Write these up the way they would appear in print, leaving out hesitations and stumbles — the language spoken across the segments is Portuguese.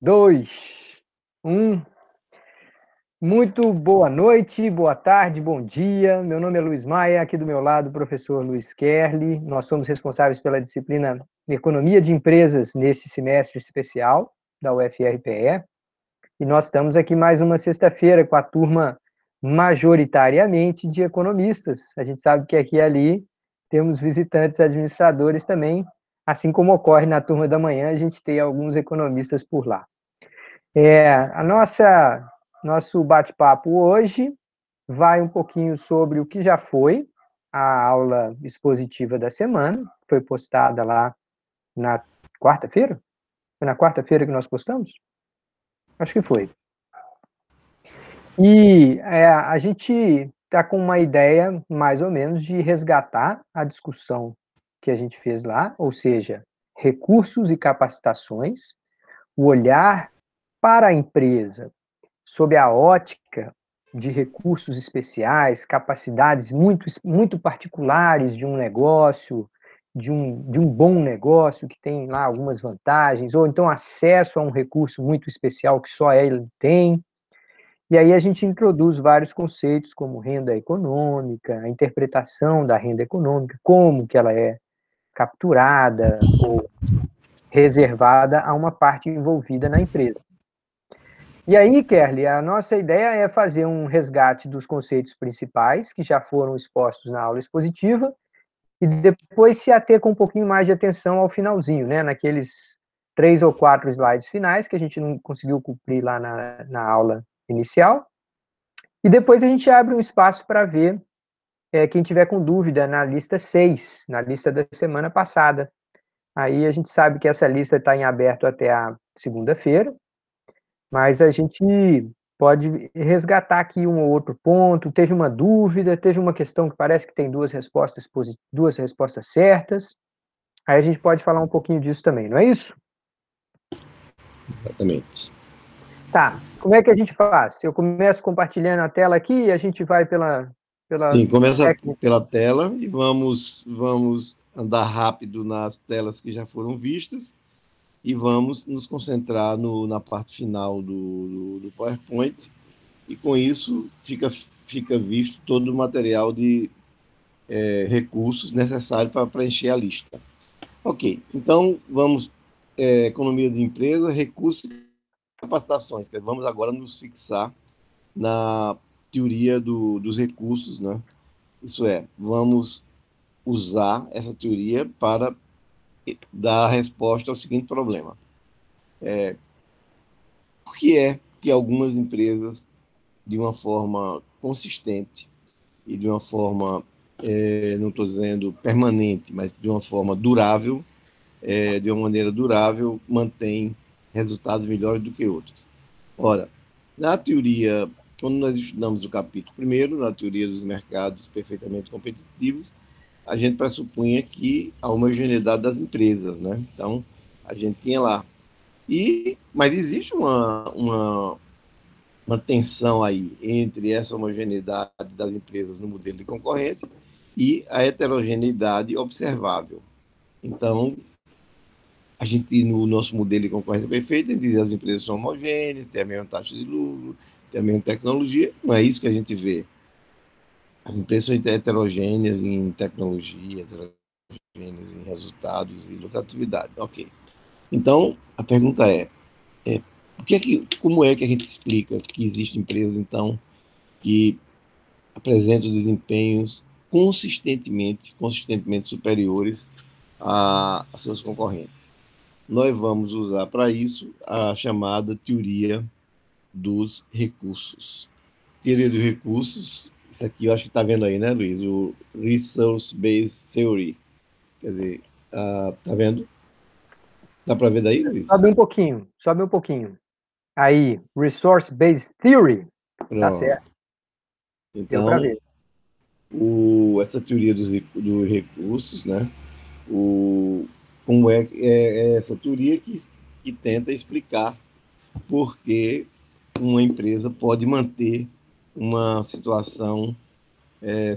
2, 1. Muito boa noite, boa tarde, bom dia. Meu nome é Luiz Maia, aqui do meu lado o professor Luiz Kerli. Nós somos responsáveis pela disciplina de Economia de Empresas neste semestre especial da UFRPE. E nós estamos aqui mais uma sexta-feira com a turma majoritariamente de economistas. A gente sabe que aqui e ali temos visitantes administradores também, assim como ocorre na turma da manhã, a gente tem alguns economistas por lá. Nosso bate-papo hoje vai um pouquinho sobre o que já foi a aula expositiva da semana, foi postada lá na quarta-feira? Foi na quarta-feira que nós postamos? Acho que foi. E a gente está com uma ideia, mais ou menos, de resgatar a discussão que a gente fez lá, ou seja, recursos e capacitações, o olhar para a empresa sob a ótica de recursos especiais, capacidades muito particulares de um negócio, de um bom negócio que tem lá algumas vantagens, ou então acesso a um recurso muito especial que só ele tem. E aí a gente introduz vários conceitos como renda econômica, a interpretação da renda econômica, como que ela é capturada ou reservada a uma parte envolvida na empresa. E aí, Kerli, a nossa ideia é fazer um resgate dos conceitos principais que já foram expostos na aula expositiva e depois se ater com um pouquinho mais de atenção ao finalzinho, né, naqueles 3 ou 4 slides finais que a gente não conseguiu cumprir lá na aula inicial. E depois a gente abre um espaço para ver quem tiver com dúvida na lista 6, na lista da semana passada. Aí a gente sabe que essa lista está em aberto até a segunda-feira, mas a gente pode resgatar aqui um ou outro ponto. Teve uma dúvida, teve uma questão que parece que tem duas respostas certas. Aí a gente pode falar um pouquinho disso também, não é isso? Exatamente. Tá. Como é que a gente faz? Eu começo compartilhando a tela aqui e a gente vai pela Sim, começa técnica. pela tela e vamos andar rápido nas telas que já foram vistas e vamos nos concentrar na parte final do PowerPoint, e com isso fica visto todo o material de recursos necessário para preencher a lista. Ok, então vamos, economia de empresa, recursos e capacitações. Vamos agora nos fixar na teoria dos recursos, né? Isso é, vamos usar essa teoria para dar a resposta ao seguinte problema. Por que é que algumas empresas, de uma forma consistente e de uma forma, não estou dizendo permanente, mas de uma forma durável, de uma maneira durável, mantêm resultados melhores do que outros? Ora, na teoria, quando nós estudamos o capítulo primeiro, na teoria dos mercados perfeitamente competitivos, a gente pressupunha que a homogeneidade das empresas, né? Então, a gente tinha lá. Mas existe uma tensão aí entre essa homogeneidade das empresas no modelo de concorrência e a heterogeneidade observável. Então, a gente, no nosso modelo de concorrência perfeita, a gente diz que as empresas são homogêneas, têm a mesma taxa de lucro, têm a mesma tecnologia. Não é isso que a gente vê. As empresas são heterogêneas em tecnologia, heterogêneas em resultados e lucratividade. Ok. Então, a pergunta é como é que a gente explica que existem empresas, então, que apresentam desempenhos consistentemente superiores a seus concorrentes? Nós vamos usar para isso a chamada teoria dos recursos. Teoria dos recursos, isso aqui eu acho que está vendo aí, né, Luiz? O Resource Based Theory. Quer dizer, tá vendo? Dá para ver daí, Luiz? Sobe um pouquinho. Aí, Resource-Based Theory. Tá Pronto. certo, deu para Então, ver. essa teoria dos recursos, né? Como é essa teoria que tenta explicar por que uma empresa pode manter uma situação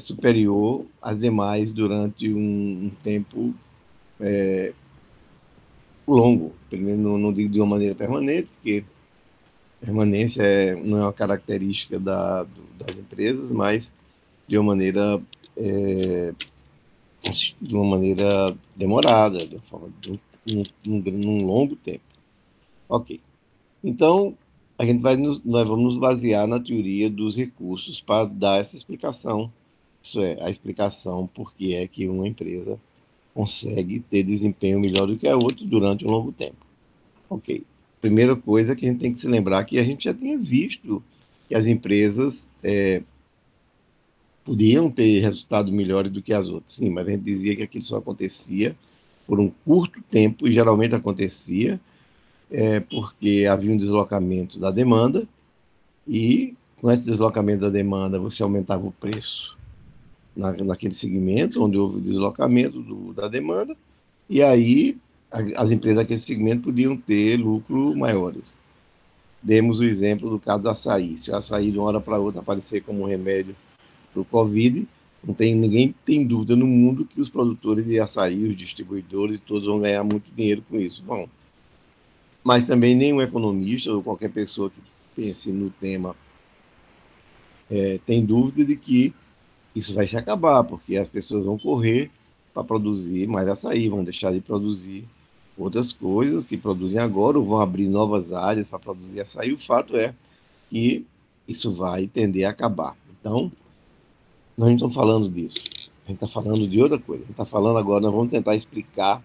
superior às demais durante um tempo longo. Primeiro, não digo de uma maneira permanente, porque permanência não é uma característica das empresas, mas de uma maneira é, de uma maneira demorada, de uma forma num longo tempo. Ok. Então, nós vamos nos basear na teoria dos recursos para dar essa explicação. Isso é, a explicação por que é que uma empresa consegue ter desempenho melhor do que a outra durante um longo tempo. Ok. Primeira coisa que a gente tem que se lembrar que a gente já tinha visto que as empresas podiam ter resultados melhores do que as outras. Sim, mas a gente dizia que aquilo só acontecia por um curto tempo, e geralmente acontecia porque havia um deslocamento da demanda, e com esse deslocamento da demanda você aumentava o preço naquele segmento onde houve o deslocamento da demanda, e aí as empresas daquele segmento podiam ter lucro maiores. Demos o exemplo do caso do açaí. Se o açaí de uma hora para outra aparecer como um remédio para o Covid, ninguém tem dúvida no mundo que os produtores de açaí, os distribuidores, todos vão ganhar muito dinheiro com isso. Bom, mas também nenhum economista ou qualquer pessoa que pense no tema tem dúvida de que isso vai se acabar, porque as pessoas vão correr para produzir mais açaí, vão deixar de produzir outras coisas que produzem agora, ou vão abrir novas áreas para produzir açaí. O fato é que isso vai tender a acabar. Então, nós não estamos falando disso. A gente está falando de outra coisa. A gente está falando agora, nós vamos tentar explicar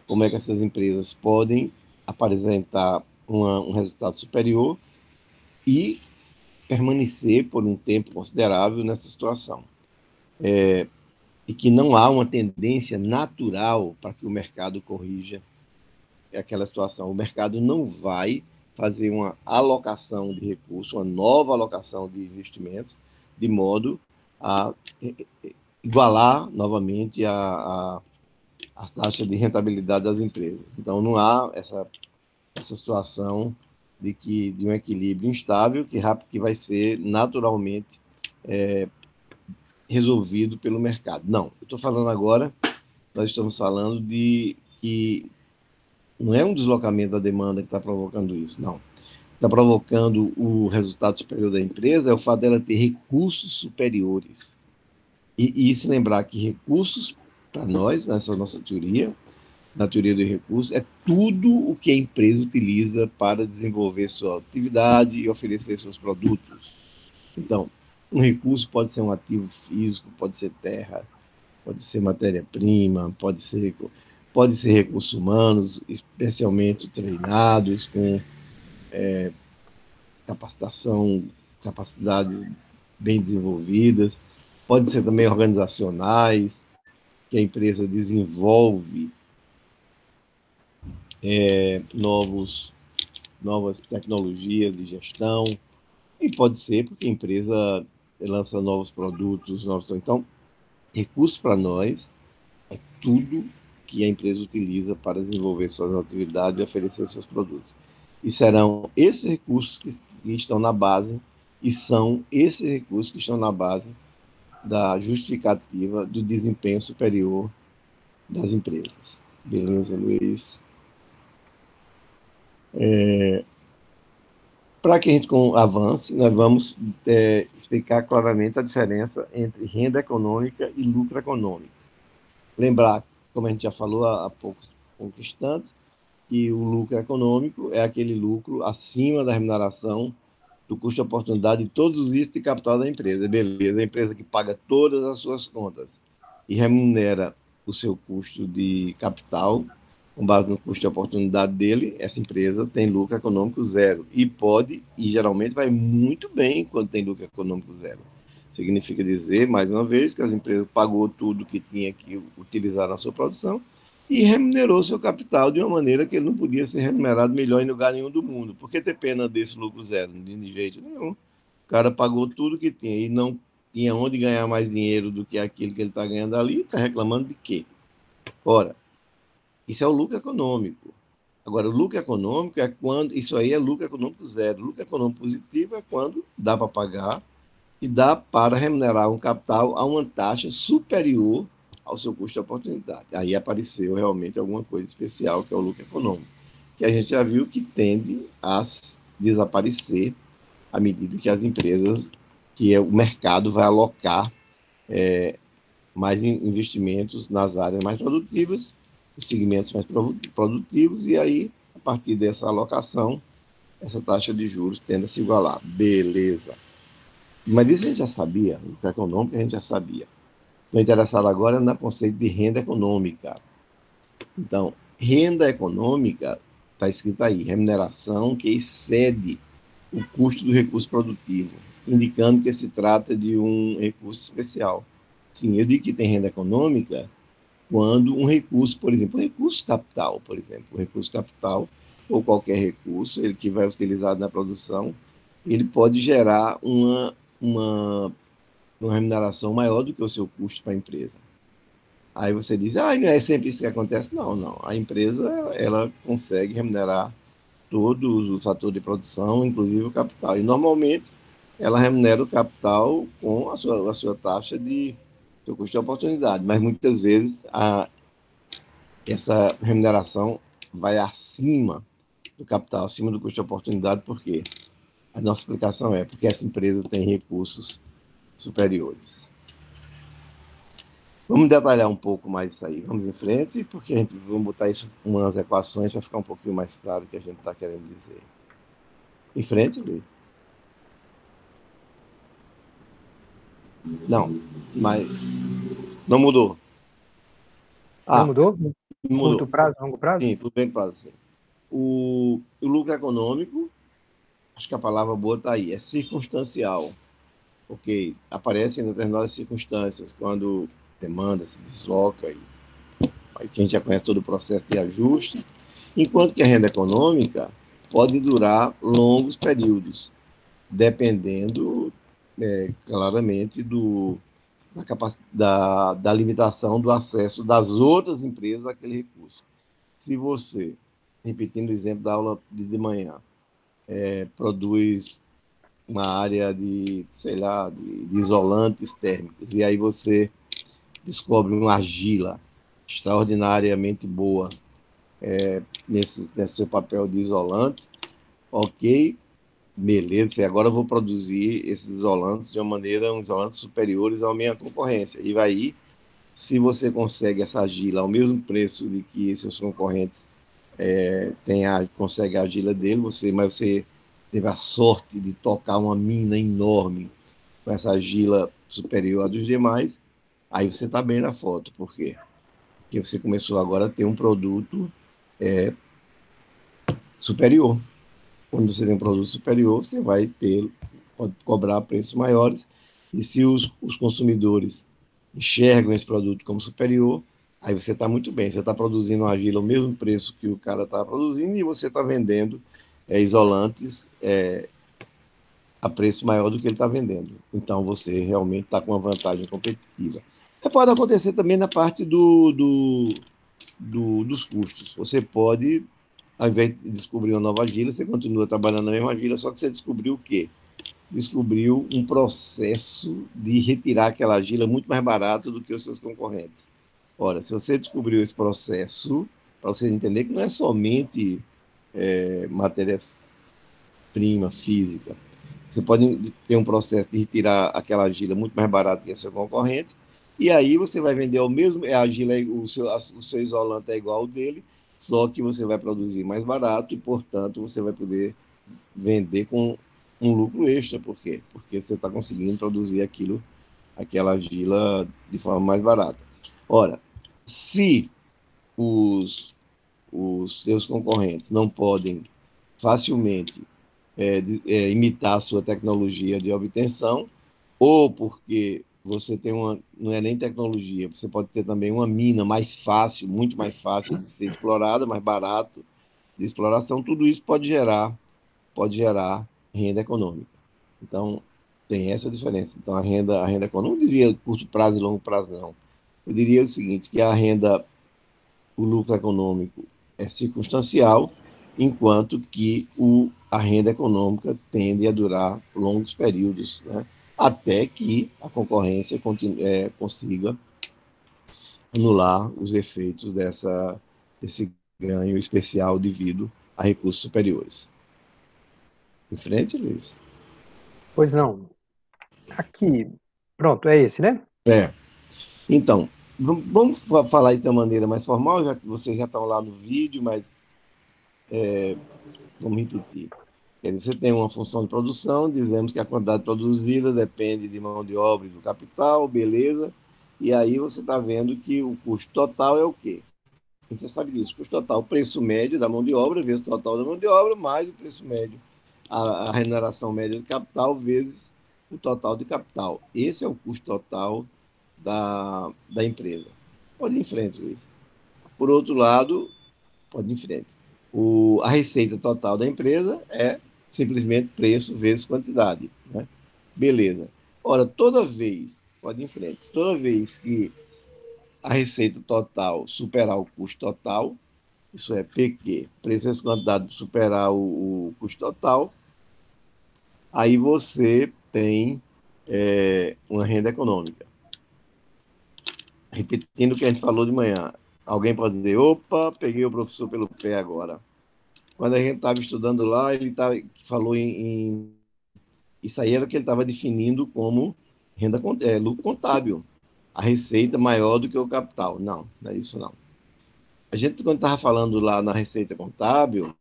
como é que essas empresas podem apresentar um resultado superior e permanecer por um tempo considerável nessa situação. E que não há uma tendência natural para que o mercado corrija aquela situação. O mercado não vai fazer uma alocação de recursos, uma nova alocação de investimentos, de modo a igualar novamente as taxas de rentabilidade das empresas. Então, não há essa situação de um equilíbrio instável que vai ser naturalmente resolvido pelo mercado. Não, eu estou falando agora, nós estamos falando de que não é um deslocamento da demanda que está provocando isso, não. Está provocando o resultado superior da empresa é o fato dela ter recursos superiores. E se lembrar que recursos, para nós, nessa nossa teoria, na teoria do recurso, é tudo o que a empresa utiliza para desenvolver sua atividade e oferecer seus produtos. Então, um recurso pode ser um ativo físico, pode ser terra, pode ser matéria-prima, pode ser recursos humanos, especialmente treinados, com capacitação, capacidades bem desenvolvidas, pode ser também organizacionais, que a empresa desenvolve novas tecnologias de gestão, e pode ser porque a empresa lança novos produtos, novos. Então, recursos para nós é tudo que a empresa utiliza para desenvolver suas atividades e oferecer seus produtos. E serão esses recursos que estão na base, e são esses recursos que estão na base da justificativa do desempenho superior das empresas. Beleza, Luiz? Para que a gente avance, nós vamos explicar claramente a diferença entre renda econômica e lucro econômico. Lembrar, como a gente já falou há poucos instantes, que o lucro econômico é aquele lucro acima da remuneração do custo de oportunidade de todos os itens de capital da empresa. Beleza, a empresa que paga todas as suas contas e remunera o seu custo de capital com base no custo de oportunidade dele, essa empresa tem lucro econômico zero. E geralmente vai muito bem quando tem lucro econômico zero. Significa dizer, mais uma vez, que as empresas pagou tudo que tinha que utilizar na sua produção e remunerou seu capital de uma maneira que ele não podia ser remunerado melhor em lugar nenhum do mundo. Por que ter pena desse lucro zero? De jeito nenhum. O cara pagou tudo que tinha e não tinha onde ganhar mais dinheiro do que aquilo que ele está ganhando ali, está reclamando de quê? Ora, isso é o lucro econômico. Agora, o lucro econômico é quando. Isso aí é lucro econômico zero. O lucro econômico positivo é quando dá para pagar e dá para remunerar um capital a uma taxa superior ao seu custo de oportunidade. Aí apareceu realmente alguma coisa especial, que é o lucro econômico, que a gente já viu que tende a desaparecer à medida que as empresas, que o mercado vai alocar mais investimentos nas áreas mais produtivas, os segmentos mais produtivos, e aí, a partir dessa alocação, essa taxa de juros tende a se igualar. Beleza. Mas isso a gente já sabia, o lucro econômico a gente já sabia. Estou interessado agora no conceito de renda econômica. Então, renda econômica está escrito aí, remuneração que excede o custo do recurso produtivo, indicando que se trata de um recurso especial. Sim, eu digo que tem renda econômica quando um recurso, por exemplo, o recurso capital ou qualquer recurso, ele que vai ser utilizado na produção, ele pode gerar uma remuneração maior do que o seu custo para a empresa. Aí você diz, não é sempre isso que acontece. Não, não. A empresa, ela consegue remunerar todos os fatores de produção, inclusive o capital. E, normalmente, ela remunera o capital com a sua taxa de seu custo de oportunidade. Mas, muitas vezes, essa remuneração vai acima do capital, acima do custo de oportunidade. Por quê? A nossa explicação é porque essa empresa tem recursos superiores. Vamos detalhar um pouco mais isso aí. Vamos em frente, porque vamos botar isso em umas equações para ficar um pouquinho mais claro o que a gente está querendo dizer. Em frente, Luiz. Não, mas não mudou. Não mudou? Mudou. Curto prazo, longo prazo? Sim, tudo bem prazo, sim. O lucro econômico, acho que a palavra boa está aí, é circunstancial. Ok, aparece em determinadas circunstâncias, quando demanda se desloca, e aí que a gente já conhece todo o processo de ajuste, enquanto que a renda econômica pode durar longos períodos, dependendo claramente da limitação do acesso das outras empresas àquele recurso. Se você, repetindo o exemplo da aula de manhã, produz uma área de, sei lá, de isolantes térmicos, e aí você descobre uma argila extraordinariamente boa nesse seu papel de isolante, ok, beleza, e agora eu vou produzir esses isolantes de uma maneira, uns isolantes superiores à minha concorrência. E aí, se você consegue essa argila ao mesmo preço de que seus concorrentes consegue a argila dele, mas você teve a sorte de tocar uma mina enorme com essa argila superior à dos demais, aí você está bem na foto. Por quê? Porque você começou agora a ter um produto superior. Quando você tem um produto superior, você pode cobrar preços maiores, e se os consumidores enxergam esse produto como superior, aí você está muito bem. Você está produzindo uma argila ao mesmo preço que o cara está produzindo, e você está vendendo isolantes a preço maior do que ele está vendendo. Então, você realmente está com uma vantagem competitiva. Pode acontecer também na parte dos custos. Você pode, ao invés de descobrir uma nova argila, você continua trabalhando na mesma argila, só que você descobriu o quê? Descobriu um processo de retirar aquela argila muito mais barato do que os seus concorrentes. Ora, se você descobriu esse processo, para você entender que não é somente matéria-prima física, você pode ter um processo de retirar aquela argila muito mais barato que a seu concorrente, e aí você vai vender o mesmo, a argila, o seu isolante é igual ao dele, só que você vai produzir mais barato e, portanto, você vai poder vender com um lucro extra. Por quê? Porque você está conseguindo produzir aquela argila de forma mais barata. Ora, se os seus concorrentes não podem facilmente imitar a sua tecnologia de obtenção, ou porque você tem não é nem tecnologia, você pode ter também uma mina mais fácil, muito mais fácil de ser explorada, mais barato de exploração, tudo isso pode gerar renda econômica. Então, tem essa diferença. Então, a renda econômica, não diria curto prazo e longo prazo, não. Eu diria o seguinte, que o lucro econômico é circunstancial, enquanto que a renda econômica tende a durar longos períodos, né? Até que a concorrência consiga anular os efeitos desse ganho especial devido a recursos superiores. Em frente, Luiz. Pois não. Aqui, pronto, é esse, né? É. Então, vamos falar de uma maneira mais formal, vocês já estão lá no vídeo, mas vamos repetir. Quer dizer, você tem uma função de produção, dizemos que a quantidade produzida depende de mão de obra e do capital, beleza. E aí você está vendo que o custo total é o quê? Você sabe disso, o custo total, o preço médio da mão de obra vezes o total da mão de obra, mais o preço médio, a remuneração média do capital vezes o total de capital. Esse é o custo total da empresa. Pode ir em frente, Luiz. Por outro lado, pode ir em frente. A receita total da empresa é simplesmente preço vezes quantidade. Né? Beleza. Ora, pode ir em frente, toda vez que a receita total superar o custo total, isso é PQ, preço vezes quantidade superar o custo total, aí você tem uma renda econômica. Repetindo o que a gente falou de manhã, alguém pode dizer, opa, peguei o professor pelo pé agora. Quando a gente estava estudando lá, ele falou isso aí era o que ele estava definindo como lucro contábil. A receita maior do que o capital. Não, não é isso não. A gente, quando estava falando lá na receita contábil,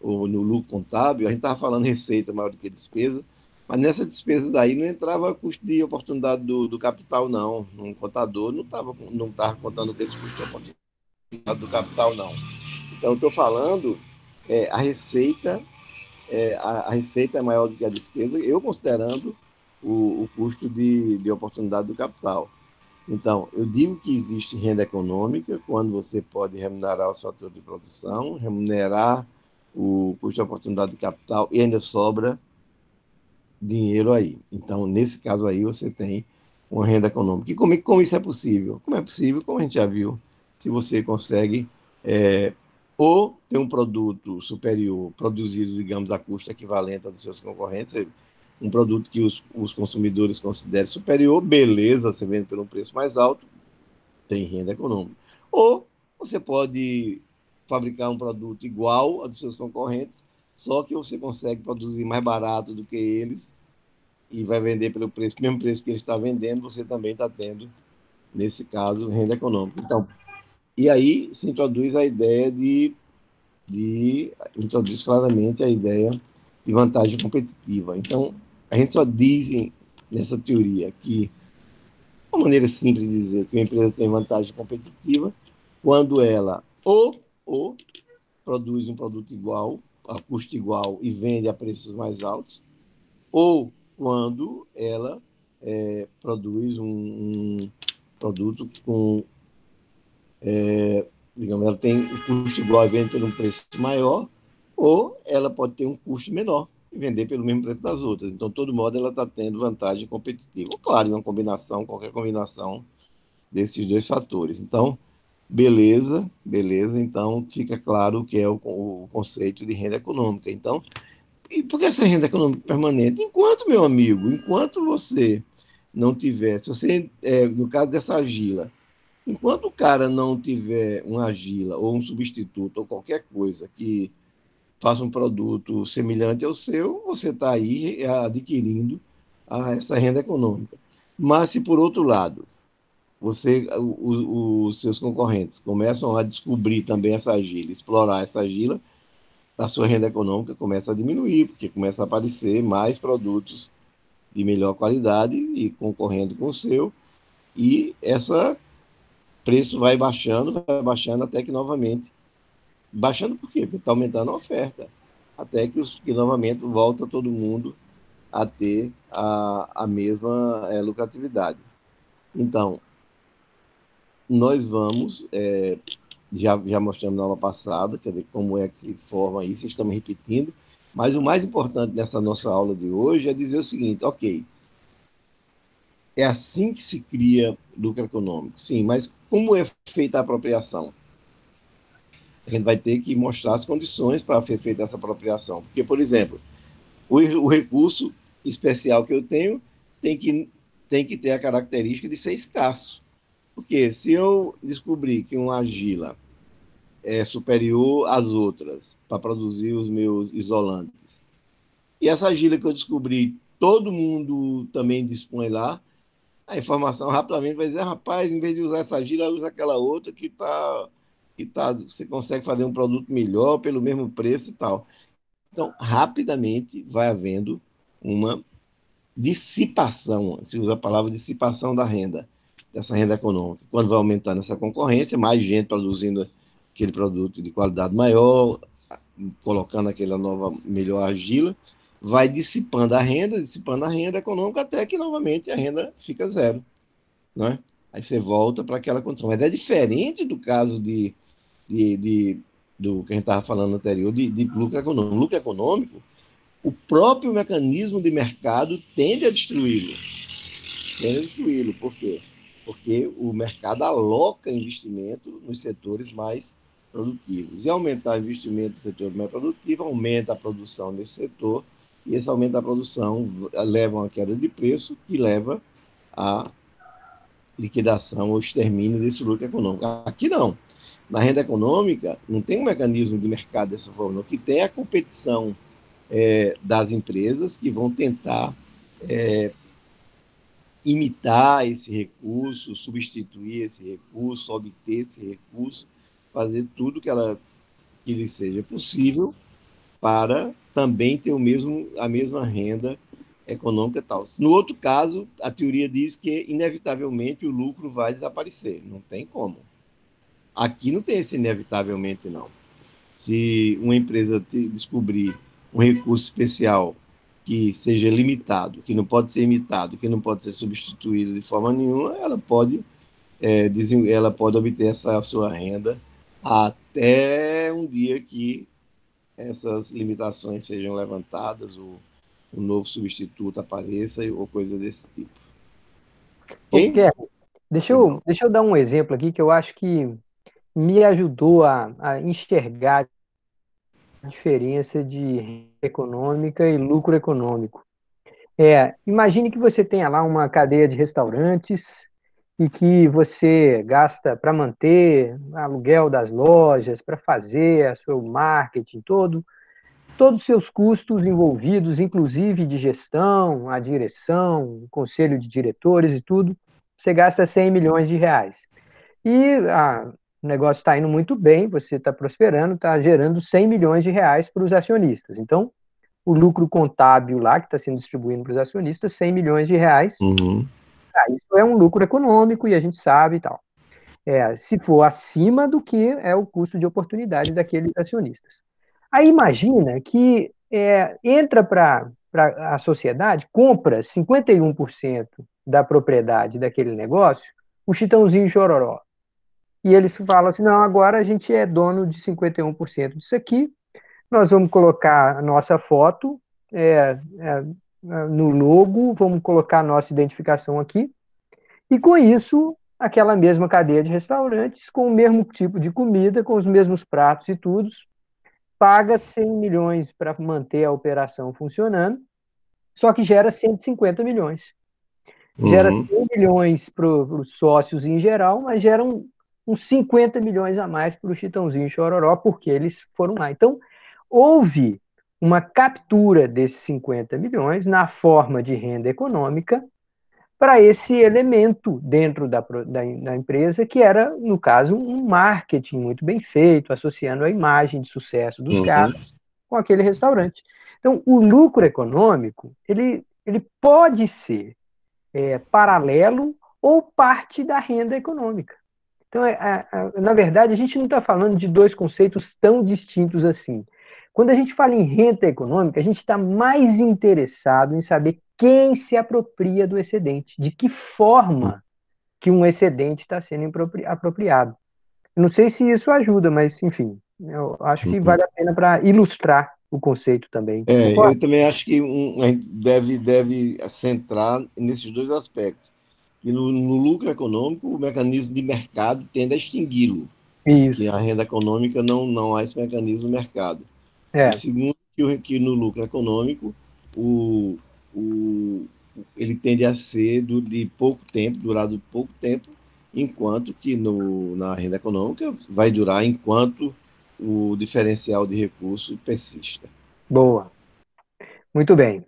ou no lucro contábil, a gente estava falando receita maior do que despesa, mas nessa despesa daí não entrava custo de oportunidade do capital, não. Um contador não tava contando com esse custo de oportunidade do capital, não. Então, eu estou falando, a receita a receita é maior do que a despesa, eu considerando o custo de oportunidade do capital. Então, eu digo que existe renda econômica quando você pode remunerar os fatores de produção, remunerar o custo de oportunidade de capital e ainda sobra dinheiro aí. Então, nesse caso aí, você tem uma renda econômica. E como isso é possível? Como é possível, como a gente já viu, se você consegue ou ter um produto superior, produzido, digamos, a custo equivalente a dos seus concorrentes, um produto que os consumidores considerem superior, beleza, você vende por um preço mais alto, tem renda econômica. Ou você pode fabricar um produto igual ao dos seus concorrentes, só que você consegue produzir mais barato do que eles e vai vender pelo mesmo preço que ele está vendendo, você também está tendo, nesse caso, renda econômica. Então, e aí se introduz a ideia introduz claramente a ideia de vantagem competitiva. Então, a gente só diz nessa teoria que, uma maneira simples de dizer que uma empresa tem vantagem competitiva quando ela ou produz um produto igual, a custo igual e vende a preços mais altos, ou quando ela produz um produto com, digamos, ela tem um custo igual e vende por um preço maior, ou ela pode ter um custo menor e vender pelo mesmo preço das outras. Então, de todo modo, ela está tendo vantagem competitiva. Claro, uma combinação, qualquer combinação desses dois fatores. Então, beleza, beleza. Então, fica claro o que é o conceito de renda econômica. Então, e por que essa renda econômica permanente? Enquanto, meu amigo, enquanto você não tiver, se você, no caso dessa argila, enquanto o cara não tiver uma argila ou um substituto ou qualquer coisa que faça um produto semelhante ao seu, você está aí adquirindo essa renda econômica. Mas se por outro lado os seus concorrentes começam a descobrir também essa argila, explorar essa argila, a sua renda econômica começa a diminuir, porque começa a aparecer mais produtos de melhor qualidade e concorrendo com o seu, e esse preço vai baixando até que novamente, baixando por quê? Porque está aumentando a oferta, até que novamente volta todo mundo a ter a mesma lucratividade. Então, nós vamos, já mostramos na aula passada, quer dizer, como é que se forma isso, estamos repetindo, mas o mais importante nessa nossa aula de hoje é dizer o seguinte, ok, é assim que se cria lucro econômico, sim, mas como é feita a apropriação? A gente vai ter que mostrar as condições para ser feita essa apropriação, porque, por exemplo, o recurso especial que eu tenho tem que ter a característica de ser escasso. Porque se eu descobrir que uma argila é superior às outras para produzir os meus isolantes, e essa argila que eu descobri, todo mundo também dispõe lá, a informação rapidamente vai dizer, rapaz, em vez de usar essa argila, usa aquela outra você consegue fazer um produto melhor pelo mesmo preço e tal. Então, rapidamente vai havendo uma dissipação, se usa a palavra dissipação da renda, dessa renda econômica. Quando vai aumentando essa concorrência, mais gente produzindo aquele produto de qualidade maior, colocando aquela nova, melhor argila, vai dissipando a renda econômica, até que novamente a renda fica zero. Né? Aí você volta para aquela condição. Mas é diferente do caso de, de do que a gente estava falando anterior, de lucro econômico. Lucro econômico, o próprio mecanismo de mercado tende a destruí-lo. Tende a destruí-lo. Por quê? Porque o mercado aloca investimento nos setores mais produtivos. E aumentar o investimento no setor mais produtivo, aumenta a produção nesse setor, e esse aumento da produção leva a uma queda de preço, que leva a liquidação ou extermínio desse lucro econômico. Aqui não. Na renda econômica, não tem um mecanismo de mercado dessa forma. O que tem é a competição das empresas que vão tentar imitar esse recurso, substituir esse recurso, obter esse recurso, fazer tudo que lhe seja possível para também ter a mesma renda econômica e tal. No outro caso, a teoria diz que, inevitavelmente, o lucro vai desaparecer. Não tem como. Aqui não tem esse inevitavelmente, não. Se uma empresa descobrir um recurso especial que seja limitado, que não pode ser imitado, que não pode ser substituído de forma nenhuma, ela pode obter essa sua renda até um dia que essas limitações sejam levantadas, ou um novo substituto apareça, ou coisa desse tipo. Ô, Ok? Guerra, deixa eu dar um exemplo aqui que eu acho que me ajudou a enxergar a diferença de renda econômica e lucro econômico. Imagine que você tenha lá uma cadeia de restaurantes e que você gasta para manter aluguel das lojas, para fazer o seu marketing todo, todos os seus custos envolvidos, inclusive de gestão, a direção, o conselho de diretores e tudo, você gasta 100 milhões de reais. E o negócio está indo muito bem, você está prosperando, está gerando 100 milhões de reais para os acionistas. Então, o lucro contábil lá, que está sendo distribuído para os acionistas, 100 milhões de reais, Uhum. isso é um lucro econômico e a gente sabe e tal. Se for acima do que é o custo de oportunidade daqueles acionistas. Aí imagina que entra para a sociedade, compra 51% da propriedade daquele negócio, o Chitãozinho e Chororó. E eles falam assim, não, agora a gente é dono de 51% disso aqui, nós vamos colocar a nossa foto no logo, vamos colocar a nossa identificação aqui, e com isso, aquela mesma cadeia de restaurantes, com o mesmo tipo de comida, com os mesmos pratos e tudo, paga 100 milhões para manter a operação funcionando, só que gera 150 milhões. Gera Uhum. 100 milhões para os sócios em geral, mas gera uns 50 milhões a mais para o Chitãozinho e Chororó, porque eles foram lá. Então, houve uma captura desses 50 milhões na forma de renda econômica para esse elemento dentro da empresa, que era, no caso, um marketing muito bem feito, associando a imagem de sucesso dos caras Uhum. com aquele restaurante. Então, o lucro econômico, ele pode ser paralelo ou parte da renda econômica. Então, na verdade, a gente não está falando de dois conceitos tão distintos assim. Quando a gente fala em renda econômica, a gente está mais interessado em saber quem se apropria do excedente, de que forma que um excedente está sendo apropriado. Eu não sei se isso ajuda, mas, enfim, eu acho que Uhum. vale a pena para ilustrar o conceito também. Eu Concorda? também acho que a gente deve centrar nesses dois aspectos. Que no lucro econômico, o mecanismo de mercado tende a extingui-lo, que Isso. a renda econômica não há esse mecanismo no mercado. E É. segundo, que no lucro econômico, o, o, ele tende a ser de pouco tempo, durado pouco tempo, enquanto que na renda econômica vai durar enquanto o diferencial de recurso persista. Boa. Muito bem.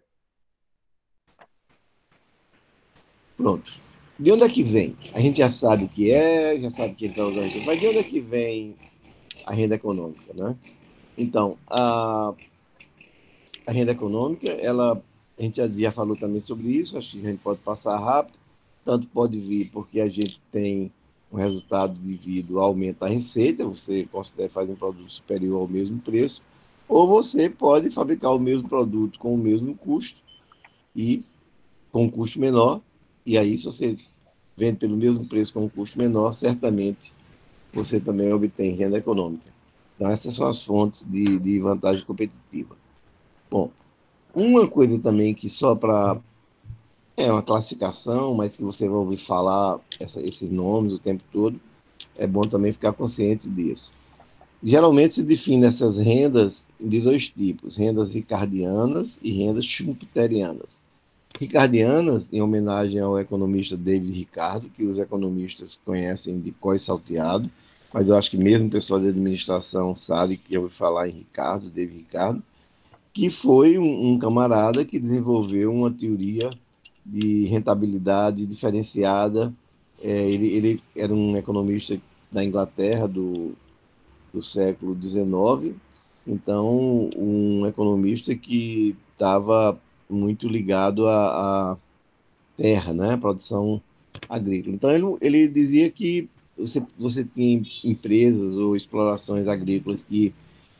Pronto. De onde é que vem? A gente já sabe o que é, já sabe que ele está usando, mas de onde é que vem a renda econômica, né? Então, a renda econômica, a gente já falou também sobre isso, acho que a gente pode passar rápido, tanto pode vir porque a gente tem um resultado devido ao aumento da receita, você considera fazer um produto superior ao mesmo preço, ou você pode fabricar o mesmo produto com o mesmo custo e com um custo menor, e aí se você vende pelo mesmo preço com um custo menor, certamente você também obtém renda econômica. Então essas são as fontes de vantagem competitiva. Bom, uma coisa também que só para é uma classificação, mas que você vai ouvir falar esses nomes o tempo todo, é bom também ficar consciente disso. Geralmente se define essas rendas de dois tipos, rendas ricardianas e rendas schumpeterianas. Ricardianas, em homenagem ao economista David Ricardo, que os economistas conhecem de cós salteado, mas eu acho que mesmo o pessoal de administração sabe que eu vou falar em Ricardo, David Ricardo, que foi um camarada que desenvolveu uma teoria de rentabilidade diferenciada. Ele era um economista da Inglaterra do século XIX, então um economista que estava muito ligado à terra, né, à produção agrícola. Então ele dizia que você tinha empresas ou explorações agrícolas que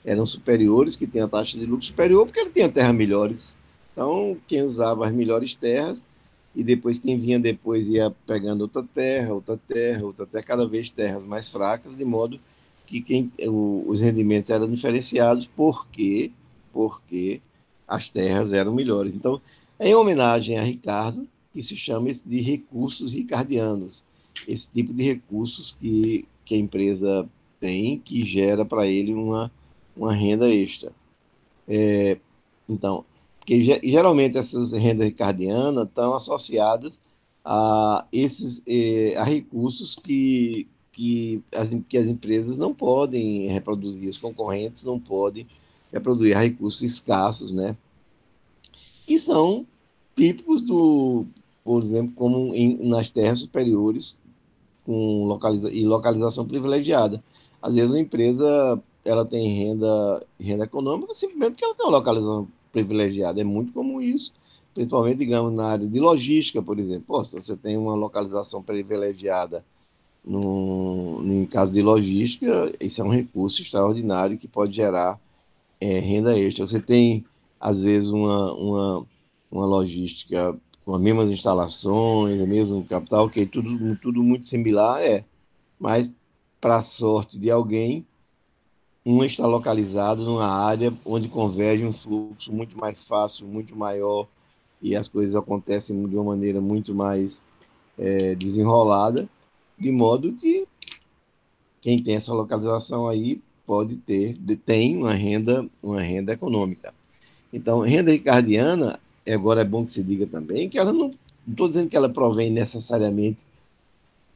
eram superiores, que tinham a taxa de lucro superior, porque ele tinha terras melhores. Então, quem usava as melhores terras, e depois quem vinha depois ia pegando outra terra, outra terra, outra terra, cada vez terras mais fracas, de modo que os rendimentos eram diferenciados porque as terras eram melhores. Então, é em homenagem a Ricardo, que se chama de recursos ricardianos. Esse tipo de recursos que a empresa tem, que gera para ele uma renda extra. Então, porque geralmente essas rendas ricardianas estão associadas a recursos que as empresas não podem reproduzir, os concorrentes não podem reproduzir, a recursos escassos, né? Que são típicos por exemplo, como nas terras superiores com localização privilegiada. Às vezes uma empresa ela tem renda econômica simplesmente porque ela tem uma localização privilegiada. É muito comum isso, principalmente, digamos, na área de logística, por exemplo. Pô, se você tem uma localização privilegiada em caso de logística, isso é um recurso extraordinário que pode gerar renda extra. Você tem, às vezes, uma logística com as mesmas instalações, o mesmo capital, que tudo muito similar, mas, para a sorte de alguém, uma está localizado numa área onde converge um fluxo muito mais fácil, muito maior, e as coisas acontecem de uma maneira muito mais desenrolada, de modo que quem tem essa localização aí tem uma renda econômica. Então, renda ricardiana, agora é bom que se diga também que ela não estou dizendo que ela provém necessariamente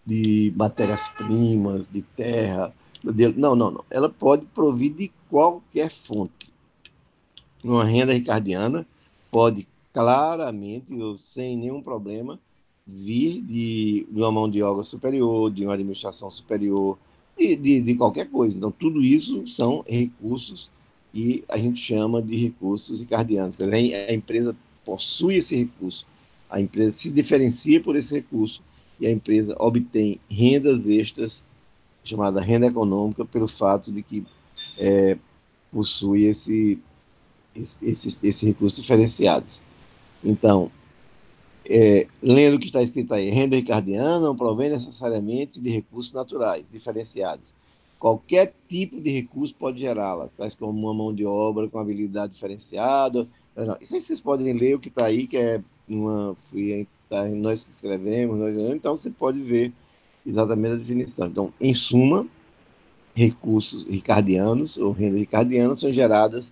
de matérias-primas, de terra. Não, não, não. Ela pode provir de qualquer fonte. Uma renda ricardiana pode claramente, ou sem nenhum problema, vir de uma mão de obra superior, de uma administração superior, de qualquer coisa. Então, tudo isso são recursos e a gente chama de recursos ricardianos. Quer dizer, a empresa possui esse recurso, a empresa se diferencia por esse recurso e a empresa obtém rendas extras, chamada renda econômica, pelo fato de que possui esses recursos diferenciados. Então, lendo o que está escrito aí, renda ricardiana não provém necessariamente de recursos naturais diferenciados. Qualquer tipo de recurso pode gerá-las, tais como uma mão de obra com habilidade diferenciada. Não, isso aí vocês podem ler o que está aí, que nós que escrevemos, então você pode ver exatamente a definição. Então, em suma, recursos ricardianos ou renda ricardiana são geradas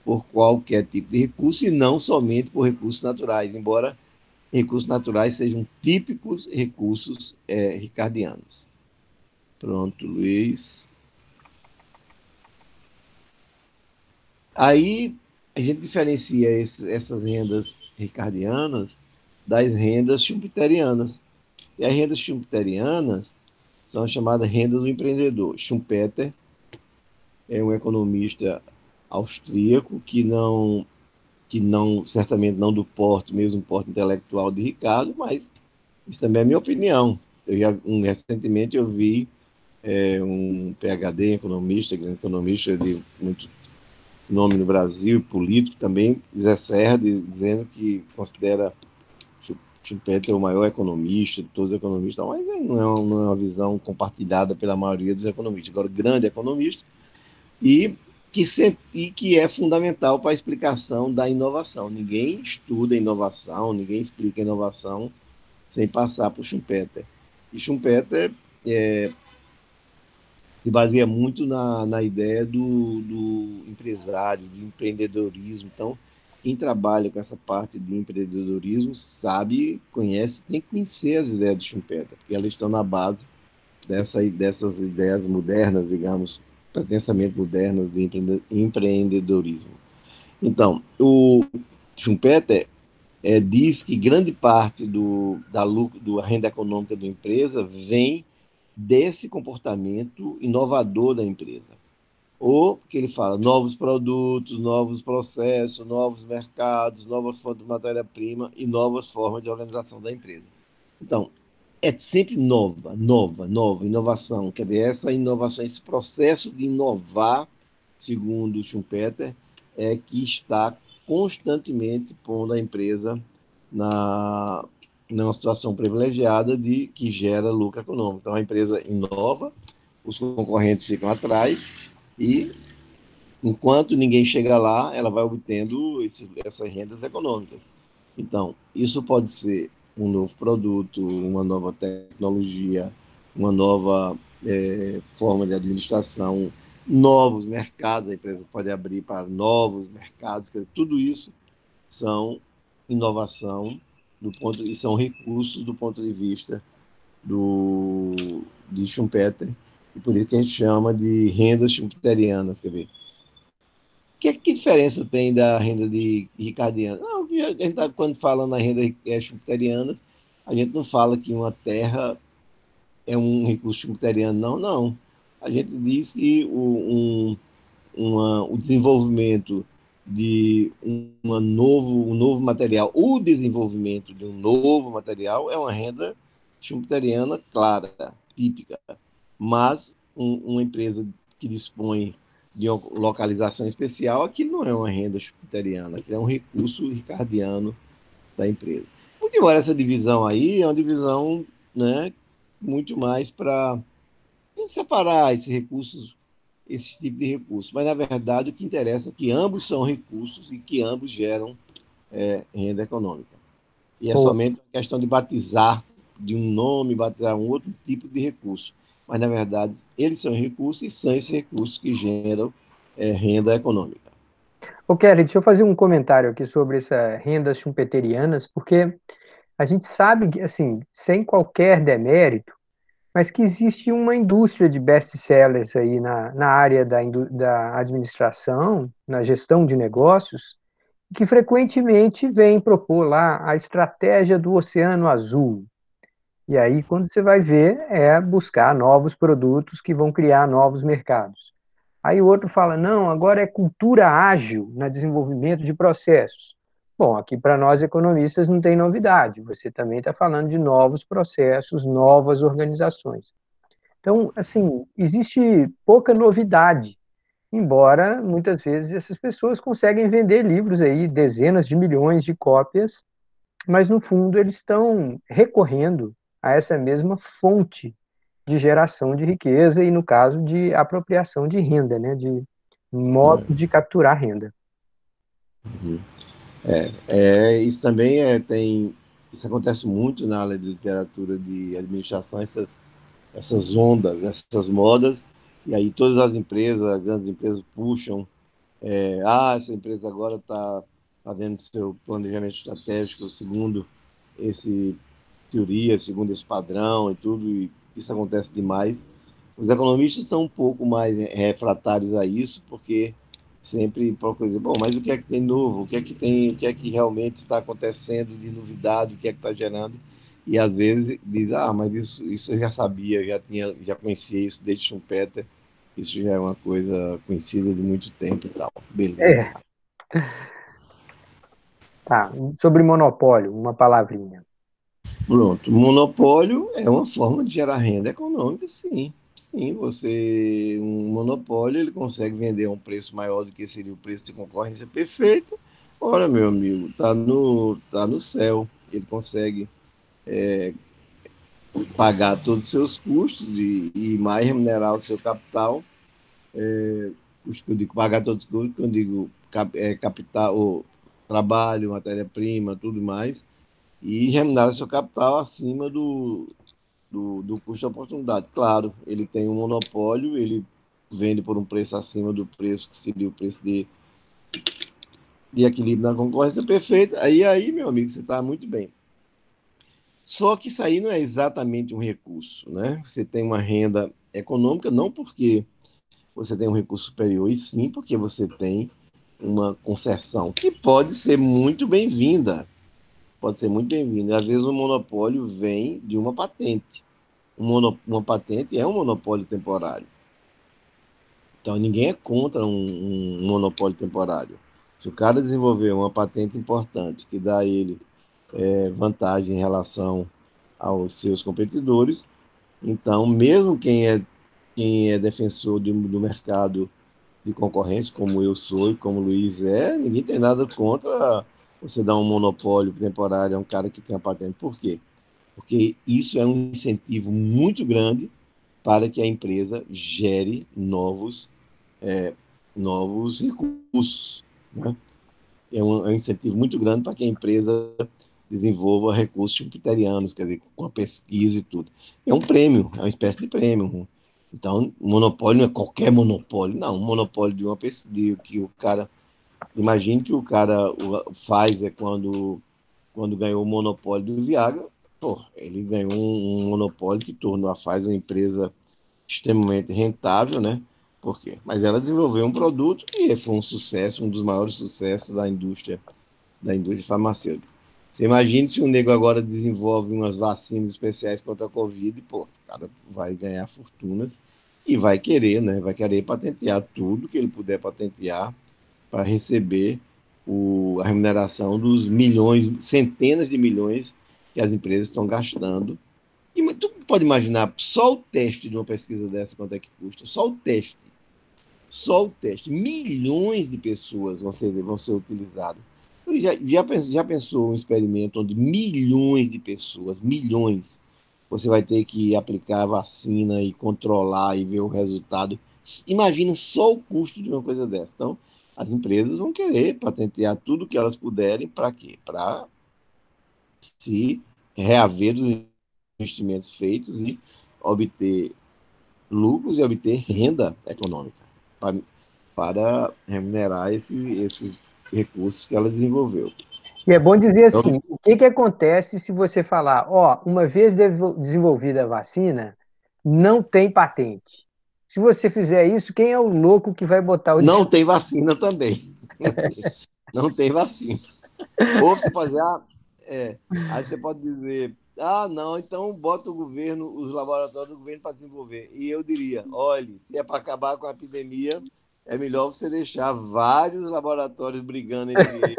por qualquer tipo de recurso e não somente por recursos naturais, embora recursos naturais sejam típicos recursos ricardianos. Pronto, Luiz. Aí a gente diferencia essas rendas ricardianas das rendas schumpeterianas. E as rendas schumpeterianas são chamadas rendas do empreendedor. Schumpeter é um economista austríaco que não, certamente não do porte, mesmo porte intelectual de Ricardo, mas isso também é minha opinião. Recentemente eu vi um PhD economista, grande economista de muito nome no Brasil, político também, Zé Serra, dizendo que considera Schumpeter o maior economista de todos os economistas, mas não é uma visão compartilhada pela maioria dos economistas. Agora, grande economista, e que é fundamental para a explicação da inovação. Ninguém estuda inovação, ninguém explica inovação sem passar por Schumpeter. E Schumpeter se baseia muito na ideia do empresário, do empreendedorismo. Então, quem trabalha com essa parte de empreendedorismo sabe, conhece, tem que conhecer as ideias de Schumpeter, porque elas estão na base dessas ideias modernas, digamos, pretensamente modernas de empreendedorismo. Então, o Schumpeter diz que grande parte da renda econômica da empresa vem desse comportamento inovador da empresa. Ou, que ele fala, novos produtos, novos processos, novos mercados, novas fontes de matéria-prima e novas formas de organização da empresa. Então, é sempre nova, inovação. Quer dizer, essa inovação, esse processo de inovar, segundo Schumpeter, é que está constantemente pondo a empresa na, numa situação privilegiada de que gera lucro econômico. Então, a empresa inova, os concorrentes ficam atrás e, enquanto ninguém chega lá, ela vai obtendo essas rendas econômicas. Então, isso pode ser um novo produto, uma nova tecnologia, uma nova forma de administração, novos mercados, a empresa pode abrir para novos mercados, quer dizer, tudo isso são inovação e são recursos do ponto de vista de Schumpeter, e por isso que a gente chama de rendas schumpeterianas, quer ver? Que diferença tem da renda de ricardiana? Não, a gente tá, quando fala na renda schumpeteriana, a gente não fala que uma terra é um recurso schumpeteriano, não. A gente diz que o desenvolvimento de um novo material, o desenvolvimento de um novo material é uma renda schumpeteriana clara, típica. Mas uma empresa que dispõe de uma localização especial, aquilo não é uma renda schumpeteriana, aquilo é um recurso ricardiano da empresa. Muito embora essa divisão aí é uma divisão, né, muito mais para separar esses recursos, esse tipo de recursos. Mas, na verdade, o que interessa é que ambos são recursos e que ambos geram renda econômica. E é Pô, somente uma questão de batizar de um nome, batizar um outro tipo de recurso. Mas, na verdade, eles são recursos e são esses recursos que geram renda econômica. Kelly, deixa eu fazer um comentário aqui sobre essa rendas schumpeterianas, porque a gente sabe que, assim, sem qualquer demérito, mas que existe uma indústria de best-sellers aí na área da administração, na gestão de negócios, que frequentemente vem propor lá a estratégia do Oceano Azul. E aí, quando você vai ver, é buscar novos produtos que vão criar novos mercados. Aí o outro fala, não, agora é cultura ágil no desenvolvimento de processos. Bom, aqui para nós economistas não tem novidade, você também está falando de novos processos, novas organizações. Então, assim, existe pouca novidade, embora muitas vezes essas pessoas conseguem vender livros aí, dezenas de milhões de cópias, mas no fundo eles estão recorrendo a essa mesma fonte de geração de riqueza e, no caso, de apropriação de renda, né, de modo de capturar renda. Isso também isso acontece muito na aula de literatura de administração, essas ondas, essas modas, e aí todas as empresas, as grandes empresas puxam, essa empresa agora está fazendo seu planejamento estratégico segundo esse teoria, segundo esse padrão e tudo, e isso acontece demais. Os economistas são um pouco mais refratários a isso, porque sempre procuram dizer, bom, mas o que é que tem novo? O que é que tem, o que é que realmente está acontecendo de novidade, o que é que está gerando? E às vezes diz, ah, mas isso eu já sabia, já conhecia isso desde Schumpeter, isso já é uma coisa conhecida de muito tempo e tal. Beleza. É, tá. Sobre monopólio, uma palavrinha. Pronto. Monopólio é uma forma de gerar renda econômica, sim. Sim, um monopólio, ele consegue vender a um preço maior do que seria o preço de concorrência perfeita. Ora, meu amigo, tá no céu. Ele consegue pagar todos os seus custos e mais remunerar o seu capital. Eu digo pagar todos os custos, quando eu digo capital, ou trabalho, matéria-prima, tudo mais, e remunerar seu capital acima do custo da oportunidade. Claro, ele tem um monopólio, ele vende por um preço acima do preço que seria o preço de equilíbrio na concorrência perfeita. Aí, meu amigo, você está muito bem. Só que isso aí não é exatamente um recurso, né? Você tem uma renda econômica, não porque você tem um recurso superior, e sim porque você tem uma concessão que pode ser muito bem-vinda. Pode ser muito bem-vinda. Às vezes o monopólio vem de uma patente. Uma patente é um monopólio temporário. Então, ninguém é contra um monopólio temporário. Se o cara desenvolver uma patente importante que dá a ele vantagem em relação aos seus competidores, então, mesmo quem é defensor do mercado de concorrência, como eu sou e como o Luiz é, ninguém tem nada contra você dar um monopólio temporário a um cara que tem a patente. Por quê? Porque isso é um incentivo muito grande para que a empresa gere novos recursos. Né? É um incentivo muito grande para que a empresa desenvolva recursos jupiterianos, quer dizer, com a pesquisa e tudo. É um prêmio, é uma espécie de prêmio. Então, o monopólio não é qualquer monopólio, não. Um monopólio de uma pesquisa, que o cara. Imagine que o cara faz quando ganhou o monopólio do Viagra, pô, ele ganhou um monopólio que tornou a Pfizer uma empresa extremamente rentável, né? Por quê? Mas ela desenvolveu um produto que foi um sucesso, um dos maiores sucessos da indústria farmacêutica. Você imagine se o nego agora desenvolve umas vacinas especiais contra a Covid, pô, o cara vai ganhar fortunas e vai querer, né? Vai querer patentear tudo que ele puder patentear para receber a remuneração dos milhões, centenas de milhões que as empresas estão gastando. E tu pode imaginar só o teste de uma pesquisa dessa, quanto é que custa? Só o teste. Só o teste. Milhões de pessoas vão ser utilizadas. Já pensou um experimento onde milhões de pessoas, milhões, você vai ter que aplicar a vacina e controlar e ver o resultado? Imagina só o custo de uma coisa dessa. Então, as empresas vão querer patentear tudo que elas puderem para quê? Para se reaver dos investimentos feitos e obter lucros e obter renda econômica para remunerar esses recursos que ela desenvolveu. E é bom dizer Então, assim, o que que acontece se você falar, ó, uma vez desenvolvida a vacina, não tem patente. Se você fizer isso, quem é o louco que vai botar o não tem vacina também. Não tem vacina. Ou você pode dizer, aí você pode dizer, não, então bota o governo, os laboratórios do governo para desenvolver. E eu diria, olhe, se é para acabar com a epidemia, é melhor você deixar vários laboratórios brigando entre eles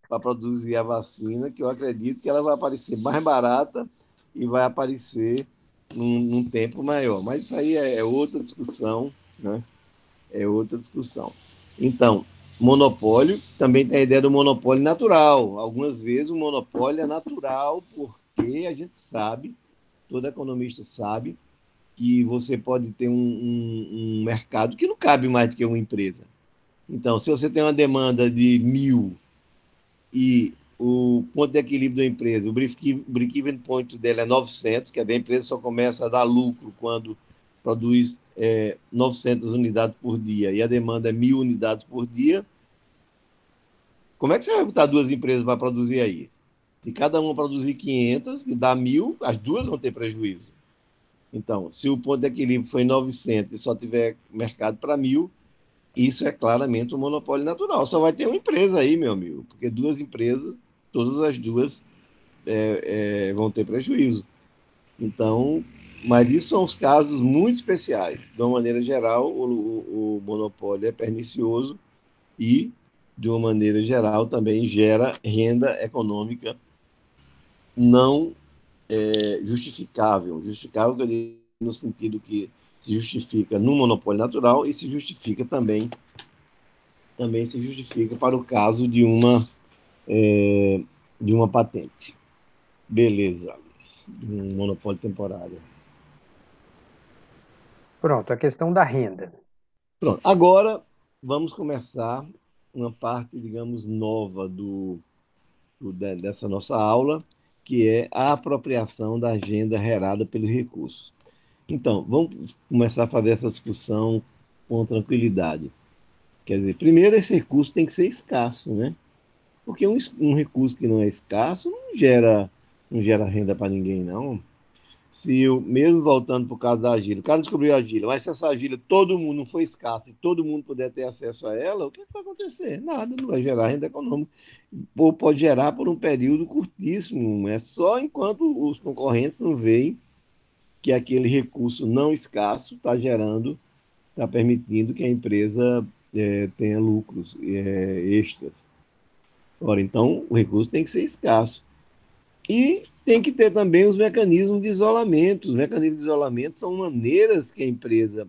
para produzir a vacina, que eu acredito que ela vai aparecer mais barata e vai aparecer num tempo maior. Mas isso aí é outra discussão, né? É outra discussão. Então, monopólio, também tem a ideia do monopólio natural. Algumas vezes o monopólio é natural, porque a gente sabe, todo economista sabe, que você pode ter um mercado que não cabe mais do que uma empresa. Então, se você tem uma demanda de 1.000 e o ponto de equilíbrio da empresa, o break-even point dela é 900, que a empresa só começa a dar lucro quando produz 900 unidades por dia e a demanda é 1.000 unidades por dia, como é que você vai botar duas empresas para produzir aí? Se cada uma produzir 500, que dá 1.000, as duas vão ter prejuízo. Então, se o ponto de equilíbrio foi 900 e só tiver mercado para 1.000, isso é claramente um monopólio natural. Só vai ter uma empresa aí, meu amigo, porque duas empresas, todas as duas vão ter prejuízo. Então, mas isso são os casos muito especiais. De uma maneira geral, o monopólio é pernicioso e, de uma maneira geral, também gera renda econômica não justificável. Justificável, que eu digo, no sentido que se justifica no monopólio natural e se justifica também se justifica para o caso de uma patente. Beleza, de um monopólio temporário. Pronto, a questão da renda. Pronto. Agora vamos começar uma parte, digamos, nova dessa nossa aula, que é a apropriação da agenda gerada pelos recursos. Então, vamos começar a fazer essa discussão com tranquilidade. Quer dizer, primeiro, esse recurso tem que ser escasso, né? Porque um recurso que não é escasso não gera renda para ninguém, não. Se eu, mesmo voltando para o caso da argila, o cara descobriu a argila, mas se essa argila todo mundo não for escassa e todo mundo puder ter acesso a ela, o que vai acontecer? Nada, não vai gerar renda econômica. Ou pode gerar por um período curtíssimo, é só enquanto os concorrentes não veem que aquele recurso não escasso está gerando, está permitindo que a empresa tenha lucros extras. Ora, então, o recurso tem que ser escasso. E tem que ter também os mecanismos de isolamento. Os mecanismos de isolamento são maneiras que a empresa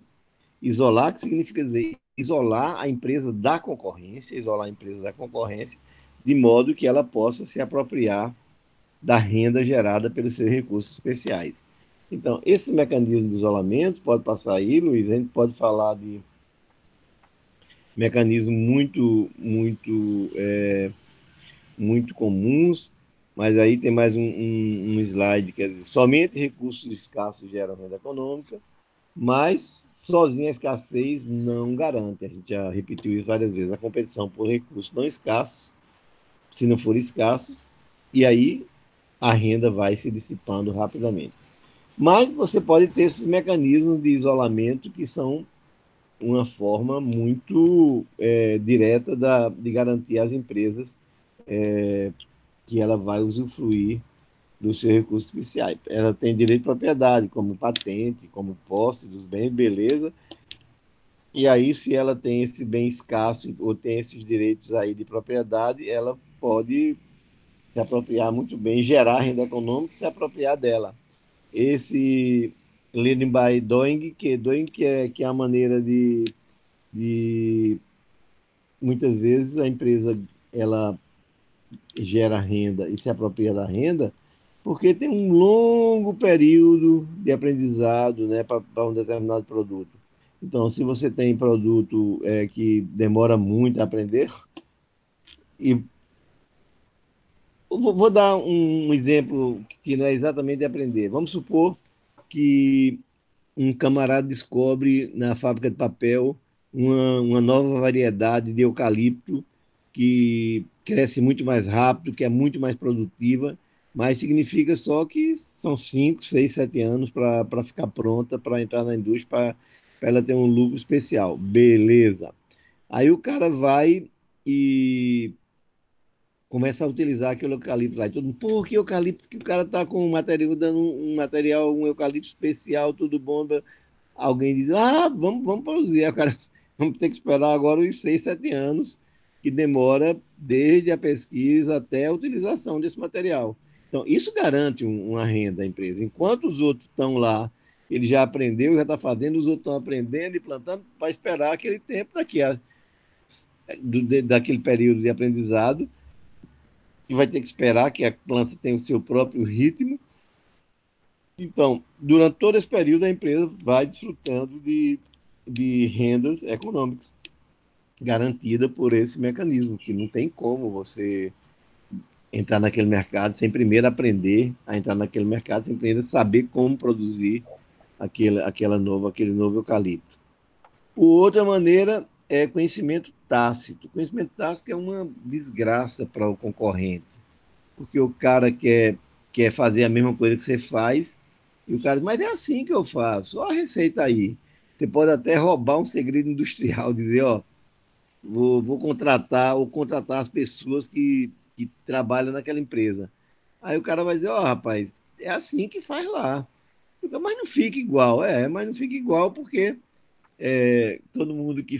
isolar, que significa dizer isolar a empresa da concorrência, de modo que ela possa se apropriar da renda gerada pelos seus recursos especiais. Então, esses mecanismos de isolamento, pode passar aí, Luiz, a gente pode falar de mecanismos muito comuns, mas aí tem mais um slide, quer dizer, somente recursos escassos geram renda econômica, mas sozinha a escassez não garante. A gente já repetiu isso várias vezes. A competição por recursos não escassos, se não for escassos, e aí a renda vai se dissipando rapidamente. Mas você pode ter esses mecanismos de isolamento que são uma forma muito direta de garantir às empresas que ela vai usufruir dos seus recursos especiais. Ela tem direito de propriedade, como patente, como posse dos bens, beleza. E aí, se ela tem esse bem escasso ou tem esses direitos aí de propriedade, ela pode se apropriar muito bem, gerar renda econômica e se apropriar dela. Esse leading by doing, que é a maneira de muitas vezes a empresa ela gera renda e se apropria da renda, porque tem um longo período de aprendizado, né, para um determinado produto. Então, se você tem produto que demora muito a aprender, e vou dar um exemplo que não é exatamente de aprender. Vamos supor que um camarada descobre na fábrica de papel uma nova variedade de eucalipto que cresce muito mais rápido, que é muito mais produtiva, mas significa só que são 5, 6, 7 anos para ficar pronta para entrar na indústria, para ela ter um lucro especial. Beleza. Aí o cara vai e começa a utilizar aquele eucalipto lá. E todo mundo, pô, que eucalipto que o cara tá com um material, dando um material, um eucalipto especial, tudo bom. Alguém diz, vamos produzir. Aí o cara, vamos ter que esperar agora os 6, 7 anos que demora desde a pesquisa até a utilização desse material. Então, isso garante uma renda à empresa. Enquanto os outros estão lá, ele já aprendeu, já está fazendo, os outros estão aprendendo e plantando para esperar aquele tempo daquele período de aprendizado, e vai ter que esperar que a planta tenha o seu próprio ritmo. Então, durante todo esse período, a empresa vai desfrutando de rendas econômicas garantida por esse mecanismo, que não tem como você entrar naquele mercado sem primeiro aprender a entrar naquele mercado, sem primeiro saber como produzir aquele novo eucalipto. Outra maneira é conhecimento tácito. Conhecimento tácito é uma desgraça para o concorrente. porque o cara quer fazer a mesma coisa que você faz, e o cara diz, mas é assim que eu faço, olha a receita aí. Você pode até roubar um segredo industrial, dizer, ó, vou contratar ou contratar as pessoas que trabalham naquela empresa. Aí o cara vai dizer, ó, rapaz, é assim que faz lá. Mas não fica igual, mas não fica igual porque todo mundo que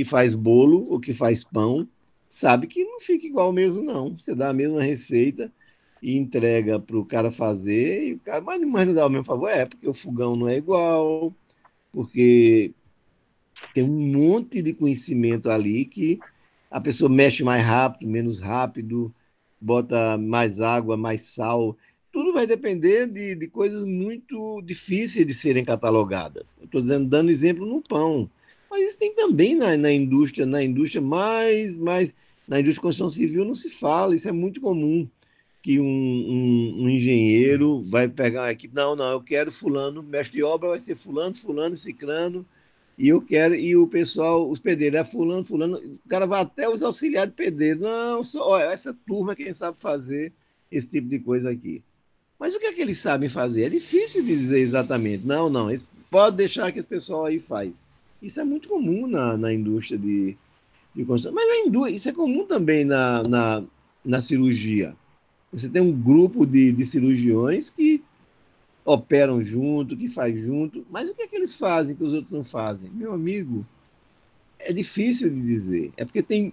faz bolo ou que faz pão sabe que não fica igual mesmo, não. Você dá a mesma receita e entrega para o cara fazer, e o cara, mas não dá o mesmo favor, porque o fogão não é igual, porque tem um monte de conhecimento ali que a pessoa mexe mais rápido, menos rápido, bota mais água, mais sal. Tudo vai depender de coisas muito difíceis de serem catalogadas. Eu estou dando exemplo no pão. Mas isso tem também na indústria na indústria de construção civil não se fala, isso é muito comum que um engenheiro vai pegar uma equipe, não, eu quero fulano, mestre de obra vai ser fulano, fulano, cicrano, e eu quero, e o pessoal, os pedreiros, é fulano, fulano, o cara vai até os auxiliares de pedreiro, não, olha, essa turma é quem sabe fazer esse tipo de coisa aqui. Mas o que é que eles sabem fazer? É difícil de dizer exatamente. Não, pode deixar que esse pessoal aí faz. Isso é muito comum na indústria de construção. Mas isso é comum também na cirurgia. Você tem um grupo de cirurgiões que operam junto, que faz junto, mas o que é que eles fazem que os outros não fazem? Meu amigo, é difícil de dizer. É porque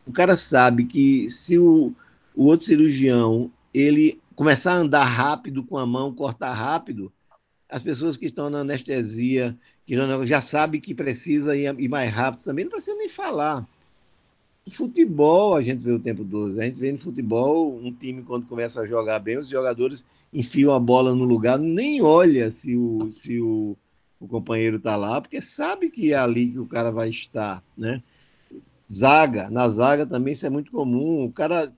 o cara sabe que se o outro cirurgião ele começar a andar rápido com a mão, cortar rápido, as pessoas que estão na anestesia que já sabem que precisa ir mais rápido também, não precisa nem falar. Futebol, a gente vê o tempo todo. A gente vê no futebol, um time, quando começa a jogar bem, os jogadores enfiam a bola no lugar, nem olha se o companheiro está lá, porque sabe que é ali que o cara vai estar, né? Na zaga também isso é muito comum. O cara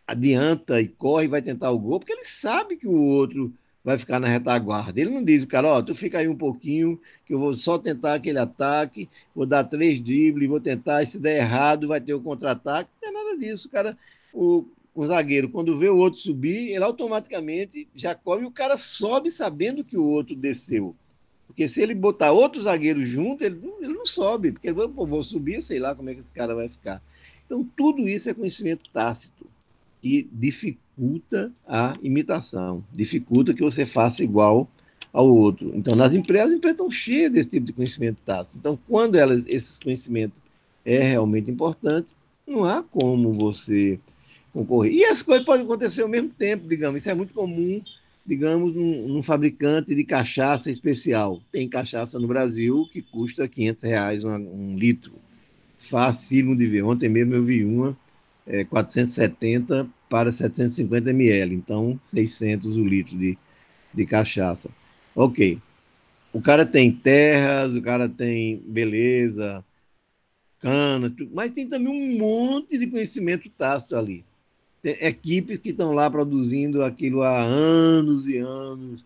adianta e corre e vai tentar o gol, porque ele sabe que o outro vai ficar na retaguarda. Ele não diz o cara, ó, tu fica aí um pouquinho, que eu vou só tentar aquele ataque, vou dar 3 dribles, vou tentar, e se der errado, vai ter o contra-ataque. Não é nada disso, cara. O zagueiro, quando vê o outro subir, ele automaticamente já corre e o cara sobe sabendo que o outro desceu. Porque se ele botar outro zagueiro junto, ele não sobe, porque ele vai, pô, vou subir, sei lá como é que esse cara vai ficar. Então, tudo isso é conhecimento tácito que dificulta a imitação, dificulta que você faça igual ao outro. Então, as empresas estão cheias desse tipo de conhecimento tácito. Então, quando esses conhecimentos é realmente importante, não há como você concorrer. E as coisas podem acontecer ao mesmo tempo, digamos. Isso é muito comum, digamos, num fabricante de cachaça especial. Tem cachaça no Brasil que custa R$ 500 um litro. Facílimo de ver. Ontem mesmo eu vi uma 470 para 750 ml, então 600 o litro de cachaça. Ok, o cara tem terras, o cara tem beleza, cana, mas tem também um monte de conhecimento tácito ali. Tem equipes que estão lá produzindo aquilo há anos e anos,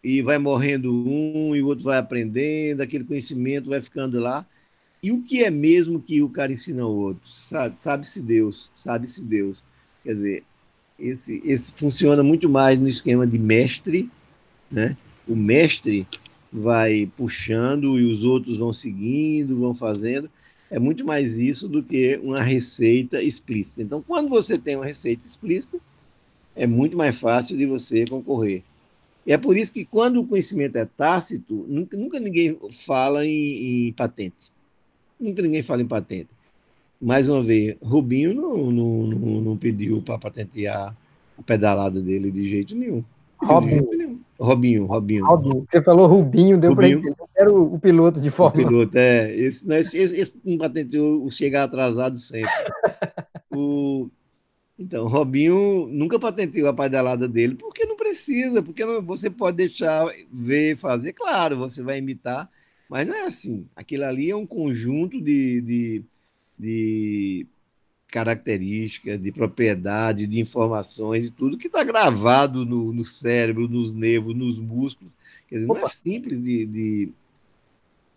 e vai morrendo um e o outro vai aprendendo, aquele conhecimento vai ficando lá. E o que é mesmo que o cara ensina ao outro? Sabe-se Deus, sabe-se Deus. Quer dizer, esse funciona muito mais no esquema de mestre, né? O mestre vai puxando e os outros vão seguindo, vão fazendo. É muito mais isso do que uma receita explícita. Então, quando você tem uma receita explícita, é muito mais fácil de você concorrer. E é por isso que quando o conhecimento é tácito, nunca ninguém fala em patente. Nunca ninguém fala em patente. Mais uma vez, Rubinho não pediu para patentear a pedalada dele de jeito nenhum. Pediu de jeito Robinho. nenhum. Robinho. Robinho. Você falou Rubinho, deu para Rubinho, entender. Eu quero o piloto de o Fórmula piloto, é. Esse não patenteou o chegar atrasado sempre. O, então, Robinho nunca patenteou a pedalada dele, porque não precisa, porque você pode deixar ver, fazer, claro, você vai imitar, mas não é assim. Aquilo ali é um conjunto de características, de propriedade, de informações, e tudo que está gravado no cérebro, nos nervos, nos músculos. Quer dizer, não é Opa, simples de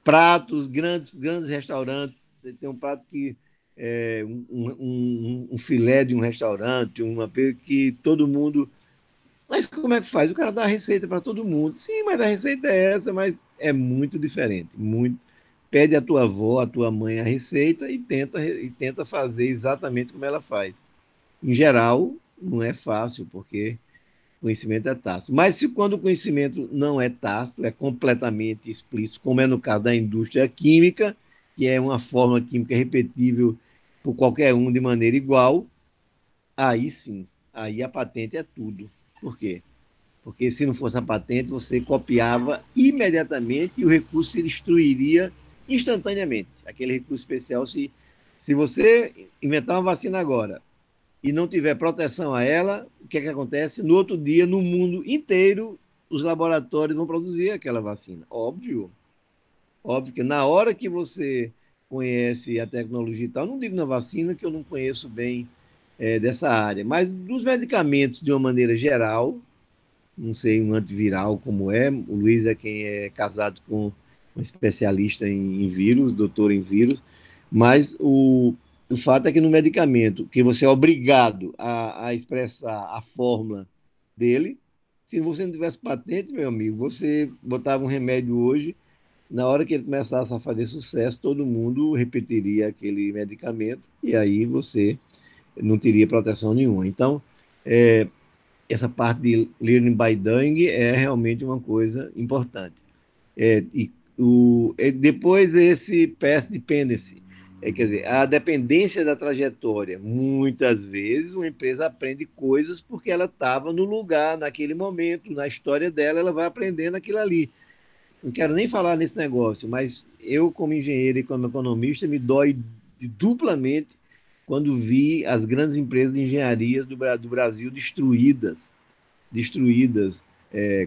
pratos, grandes restaurantes. Você tem um prato que um filé de um restaurante, uma que todo mundo. Mas como é que faz? O cara dá a receita para todo mundo. Sim, mas a receita é essa, mas é muito diferente. Muito. Pede à tua avó, à tua mãe a receita e tenta fazer exatamente como ela faz. Em geral, não é fácil, porque o conhecimento é tácito. Mas se quando o conhecimento não é tácito, é completamente explícito, como é no caso da indústria química, que é uma fórmula química repetível por qualquer um de maneira igual, aí sim, aí a patente é tudo. Por quê? Porque se não fosse a patente, você copiava imediatamente e o recurso se destruiria instantaneamente. Aquele recurso especial, se você inventar uma vacina agora e não tiver proteção a ela, o que é que acontece? No outro dia, no mundo inteiro, os laboratórios vão produzir aquela vacina. Óbvio. Óbvio que na hora que você conhece a tecnologia e tal, não digo na vacina, que eu não conheço bem dessa área, mas dos medicamentos de uma maneira geral, não sei um antiviral como é, o Luiz é quem é casado com um especialista em vírus, doutor em vírus, mas o fato é que no medicamento, que você é obrigado a expressar a fórmula dele, se você não tivesse patente, meu amigo, você botava um remédio hoje, na hora que ele começasse a fazer sucesso, todo mundo repetiria aquele medicamento e aí você não teria proteção nenhuma. Então, essa parte de learning by doing é realmente uma coisa importante. Depois esse path dependency, quer dizer, a dependência da trajetória. Muitas vezes uma empresa aprende coisas porque ela estava no lugar, naquele momento, na história dela, ela vai aprendendo aquilo ali. Não quero nem falar nesse negócio, mas eu, como engenheiro e como economista, me dói duplamente quando vi as grandes empresas de engenharia do Brasil destruídas.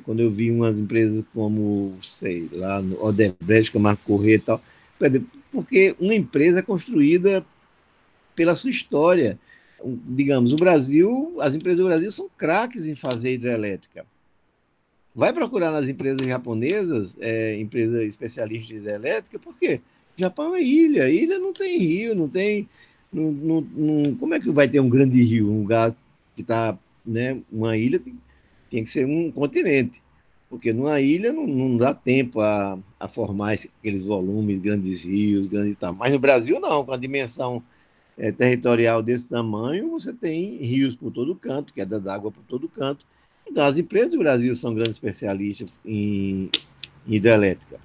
Quando eu vi umas empresas como, sei lá, no Odebrecht, Camargo Corrêa e tal, porque uma empresa é construída pela sua história. Digamos, o Brasil, as empresas do Brasil são craques em fazer hidrelétrica. Vai procurar nas empresas japonesas, empresa especialista em hidrelétrica, por quê? Japão é uma ilha, ilha não tem rio, não tem. Como é que vai ter um grande rio? Um lugar que está. Né, uma ilha tem que ser um continente, porque numa ilha não dá tempo a formar aqueles volumes, grandes rios, grandes tamanhos. Mas no Brasil não, com a dimensão territorial desse tamanho, você tem rios por todo canto, queda d'água por todo canto. Então, as empresas do Brasil são grandes especialistas em hidrelétrica.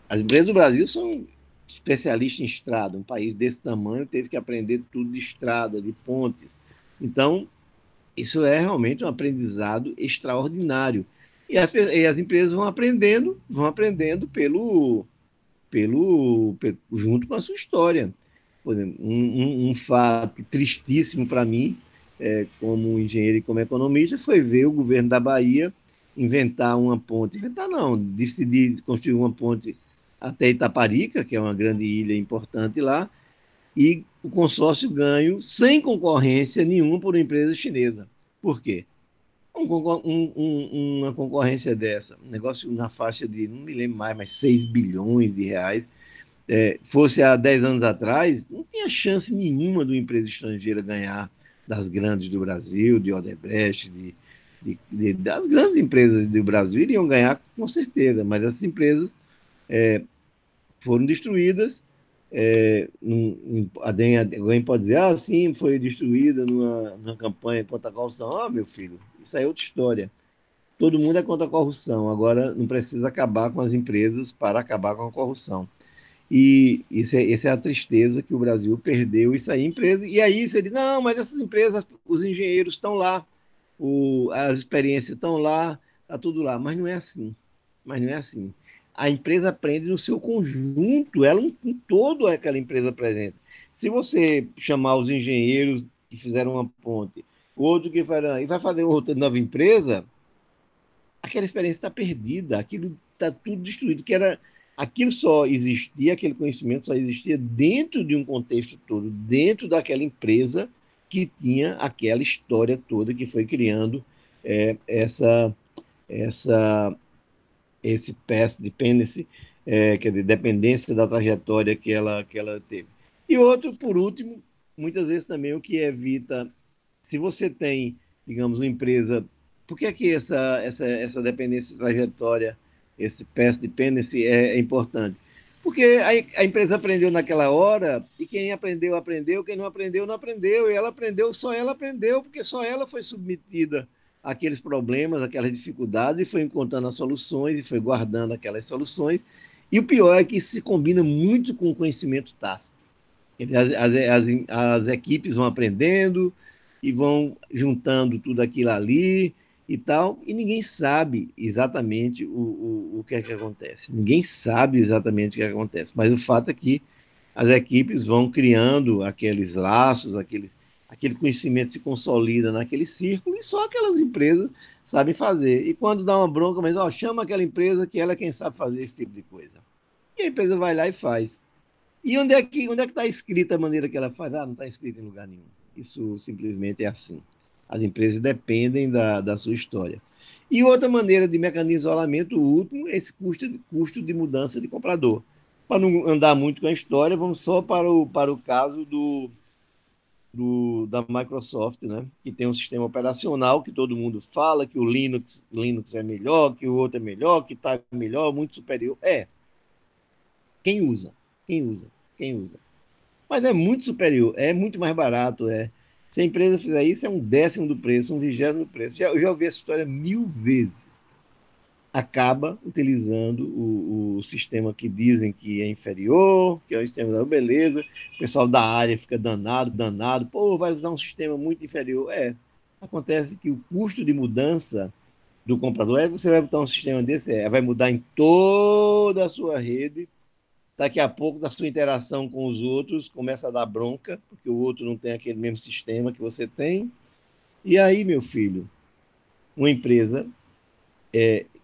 As empresas do Brasil são especialistas em estrada. Um país desse tamanho teve que aprender tudo de estrada, de pontes. Então, isso é realmente um aprendizado extraordinário. E as empresas vão aprendendo junto com a sua história. Por exemplo, um fato tristíssimo para mim, como engenheiro e como economista, foi ver o governo da Bahia inventar uma ponte. Inventar não, decidir construir uma ponte até Itaparica, que é uma grande ilha importante lá, e o consórcio ganho sem concorrência nenhuma por uma empresa chinesa. Por quê? Uma concorrência dessa, um negócio na faixa de, não me lembro mais, mas 6 bilhões de reais, fosse há 10 anos atrás, não tinha chance nenhuma de uma empresa estrangeira ganhar das grandes do Brasil, de Odebrecht, das grandes empresas do Brasil iriam ganhar com certeza, mas essas empresas foram destruídas. Alguém pode dizer, sim, foi destruída numa campanha contra a corrupção. Meu filho, isso aí é outra história. Todo mundo é contra a corrupção, agora não precisa acabar com as empresas para acabar com a corrupção. E essa é a tristeza que o Brasil perdeu isso aí, empresa. E aí você diz, não, mas essas empresas, os engenheiros estão lá, as experiências estão lá, está tudo lá. Mas não é assim. Mas não é assim. A empresa aprende no seu conjunto, ela em todo aquela empresa presente. Se você chamar os engenheiros que fizeram uma ponte, outro que fará, e vai fazer outra nova empresa, aquela experiência está perdida, aquilo está tudo destruído, aquilo só existia, aquele conhecimento só existia dentro de um contexto todo, dentro daquela empresa que tinha aquela história toda que foi criando é, essa, essa, esse path dependency, quer dizer, dependência da trajetória que ela teve. E outro, por último, muitas vezes também o que evita, se você tem, digamos, uma empresa, por que é que essa dependência trajetória, esse path dependency é importante? Porque a empresa aprendeu naquela hora, e quem aprendeu, aprendeu, quem não aprendeu, não aprendeu, e ela aprendeu, porque só ela foi submetida àqueles problemas, àquelas dificuldades, e foi encontrando as soluções, e foi guardando aquelas soluções. E o pior é que isso se combina muito com o conhecimento tácito. As equipes vão aprendendo e vão juntando tudo aquilo ali e tal, e ninguém sabe exatamente o que é que acontece. Ninguém sabe exatamente o que é que acontece, mas o fato é que as equipes vão criando aqueles laços, aquele conhecimento se consolida naquele círculo e só aquelas empresas sabem fazer. E quando dá uma bronca, mas ó, chama aquela empresa que ela é quem sabe fazer esse tipo de coisa. E a empresa vai lá e faz. E onde é que está escrita a maneira que ela faz? Ah, não está escrito em lugar nenhum. Isso simplesmente é assim. As empresas dependem da sua história. E outra maneira de mecanismo de isolamento, o último, é esse custo de mudança de comprador. Para não andar muito com a história, vamos só para o caso da Microsoft, né? Que tem um sistema operacional que todo mundo fala que o Linux é melhor, que o outro é melhor, que está melhor, muito superior. Quem usa? Quem usa? Quem usa? Mas é muito superior, é muito mais barato. Se a empresa fizer isso, é um décimo do preço, um vigésimo do preço. Eu já ouvi essa história 1000 vezes. Acaba utilizando o sistema que dizem que é inferior, que é o sistema da beleza. O pessoal da área fica danado, danado. Pô, vai usar um sistema muito inferior. Acontece que o custo de mudança do comprador você vai botar um sistema desse, vai mudar em toda a sua rede. Daqui a pouco, da sua interação com os outros, começa a dar bronca, porque o outro não tem aquele mesmo sistema que você tem. E aí, meu filho, uma empresa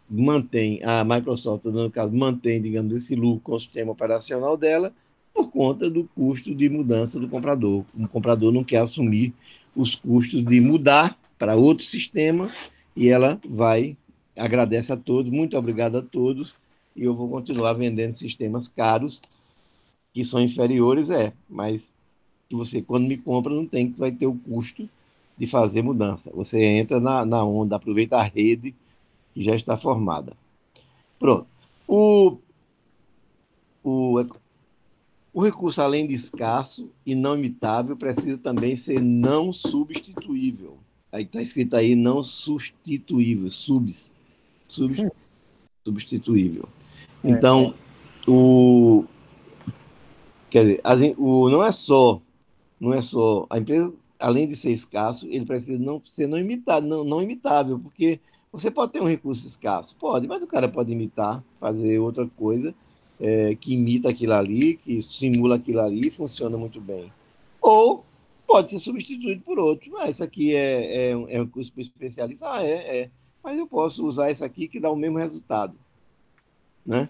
mantém, a Microsoft, no caso, mantém, digamos, esse lucro com o sistema operacional dela por conta do custo de mudança do comprador. O comprador não quer assumir os custos de mudar para outro sistema e ela vai, agradece a todos, muito obrigado a todos, e eu vou continuar vendendo sistemas caros que são inferiores, mas que você, quando me compra, não tem que vai ter o custo de fazer mudança. Você entra na onda, aproveita a rede que já está formada. Pronto. O, o, o recurso, além de escasso e não imitável, precisa também ser não substituível. Aí está escrito aí não substituível, sub, substituível. É, Então, o, quer dizer, não é só a empresa, além de ser escasso, ele precisa não ser não imitado, não imitável, porque você pode ter um recurso escasso, pode, mas o cara pode imitar, fazer outra coisa que imita aquilo ali, que simula aquilo ali e funciona muito bem. Ou pode ser substituído por outro. Isso aqui é um recurso para especialista. Mas eu posso usar isso aqui que dá o mesmo resultado, né?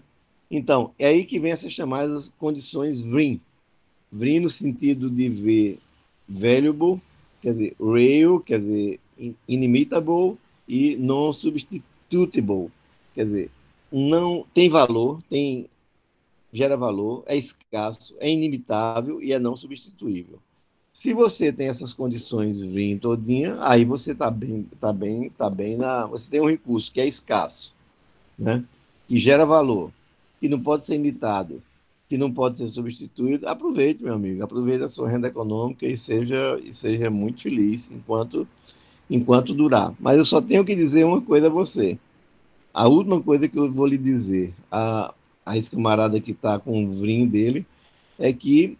Então, é aí que vem essas chamadas condições VRIM. VRIM no sentido de ver valuable, quer dizer, real, quer dizer, inimitable e non-substitutable, quer dizer, não tem valor, gera valor, é escasso, é inimitável e é não substituível. Se você tem essas condições VRIM todinha, aí você você tem um recurso que é escasso, né? Que gera valor, que não pode ser imitado, que não pode ser substituído, aproveite, meu amigo, aproveite a sua renda econômica e seja muito feliz enquanto durar. Mas eu só tenho que dizer uma coisa a você. A última coisa que eu vou lhe dizer a esse camarada que está com o vinho dele é que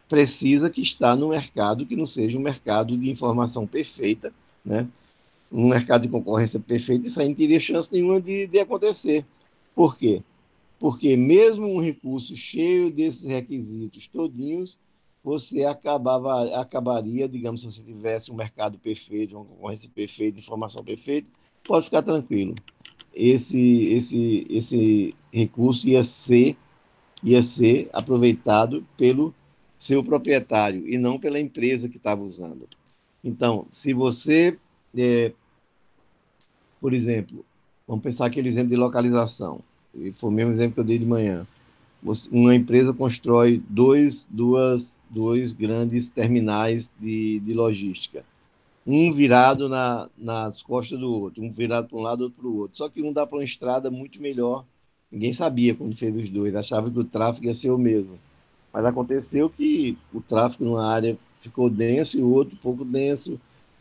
precisa que está no mercado que não seja um mercado de informação perfeita, né? Um mercado de concorrência perfeita, isso aí não teria chance nenhuma de acontecer. Por quê? Porque mesmo um recurso cheio desses requisitos todinhos, você acabaria, digamos, se você tivesse um mercado perfeito, uma concorrência perfeita, informação perfeita, pode ficar tranquilo. Esse recurso ia ser aproveitado pelo seu proprietário e não pela empresa que estava usando. Então, se você, por exemplo, vamos pensar aquele exemplo de localização, e foi o mesmo exemplo que eu dei de manhã. uma empresa constrói dois grandes terminais de logística, um virado nas costas do outro, um virado para um lado, outro para o outro. Só que um dá para uma estrada muito melhor. Ninguém sabia quando fez os dois, achava que o tráfego ia ser o mesmo. Mas aconteceu que o tráfego numa área ficou denso e o outro pouco denso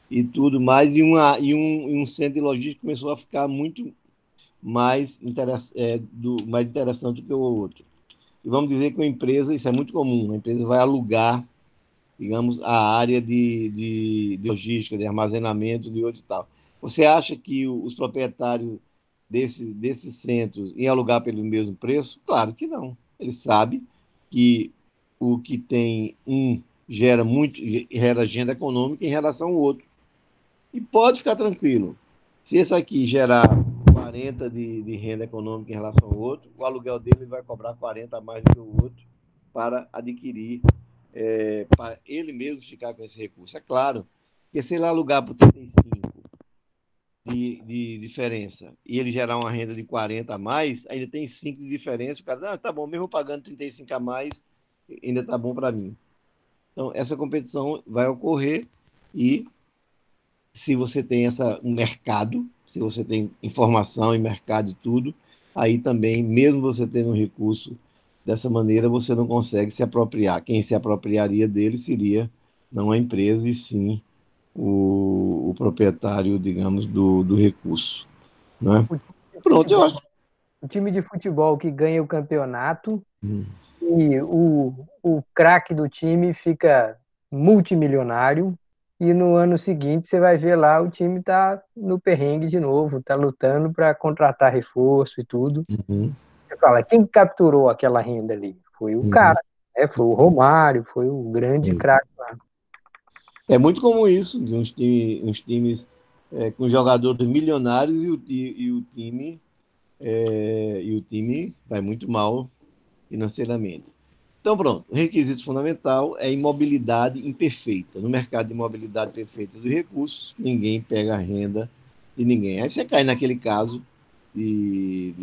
e tudo mais, e um centro de logística começou a ficar muito mais interessante do que o outro. E vamos dizer que uma empresa, isso é muito comum, a empresa vai alugar, digamos, a área de logística, de armazenamento, de outro e tal. Você acha que os proprietários desses centros iam alugar pelo mesmo preço? Claro que não. Ele sabe que o que tem um gera agenda econômica em relação ao outro. E pode ficar tranquilo. Se esse aqui gerar 40 de renda econômica em relação ao outro, o aluguel dele vai cobrar 40 a mais do que o outro para adquirir, para ele mesmo ficar com esse recurso. É claro, porque se ele alugar por 35 de diferença e ele gerar uma renda de 40 a mais, ainda tem 5 de diferença, o cara, tá bom, mesmo pagando 35 a mais, ainda tá bom para mim. Então, essa competição vai ocorrer e se você tem um mercado, se você tem informação e mercado e tudo, aí também, mesmo você tendo um recurso dessa maneira, você não consegue se apropriar. Quem se apropriaria dele seria não a empresa, e sim o proprietário, digamos, do recurso. Né? O time de Pronto, eu futebol, acho. o time de futebol que ganha o campeonato e o craque do time fica multimilionário e no ano seguinte você vai ver lá o time tá no perrengue de novo, tá lutando para contratar reforço e tudo. Uhum, Você fala, quem capturou aquela renda ali? Foi o uhum. cara, né? Foi o Romário, foi o grande craque lá. É muito comum isso, de uns times com jogadores milionários e o time vai muito mal financeiramente. Então, pronto. O requisito fundamental é imobilidade imperfeita. No mercado de imobilidade perfeita dos recursos, ninguém pega a renda de ninguém. Aí você cai naquele caso de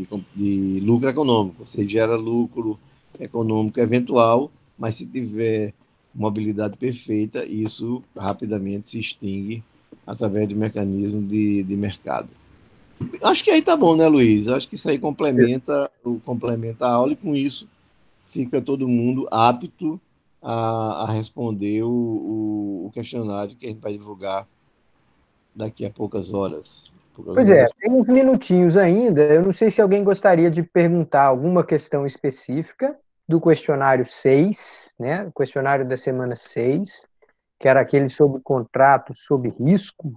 lucro econômico. Você gera lucro econômico eventual, mas se tiver mobilidade perfeita, isso rapidamente se extingue através de mecanismo de mercado. Acho que aí tá bom, né, Luiz? Acho que isso aí complementa a aula e com isso fica todo mundo apto a responder o questionário que a gente vai divulgar daqui a poucas horas. Pois é, tem uns minutinhos ainda. Eu não sei se alguém gostaria de perguntar alguma questão específica do questionário 6, né? O questionário da semana 6, que era aquele sobre contratos sob risco,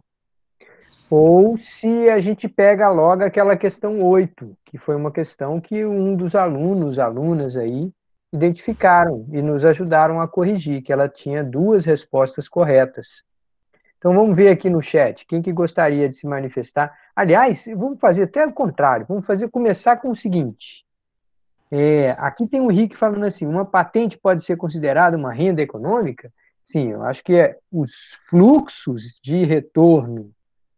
ou se a gente pega logo aquela questão 8, que foi uma questão que um dos alunos, alunas aí, identificaram e nos ajudaram a corrigir, que ela tinha duas respostas corretas. Então vamos ver aqui no chat, quem que gostaria de se manifestar. Aliás, vamos fazer até o contrário, começar com o seguinte. Aqui tem o Rick falando assim, uma patente pode ser considerada uma renda econômica? Sim, eu acho que os fluxos de retorno,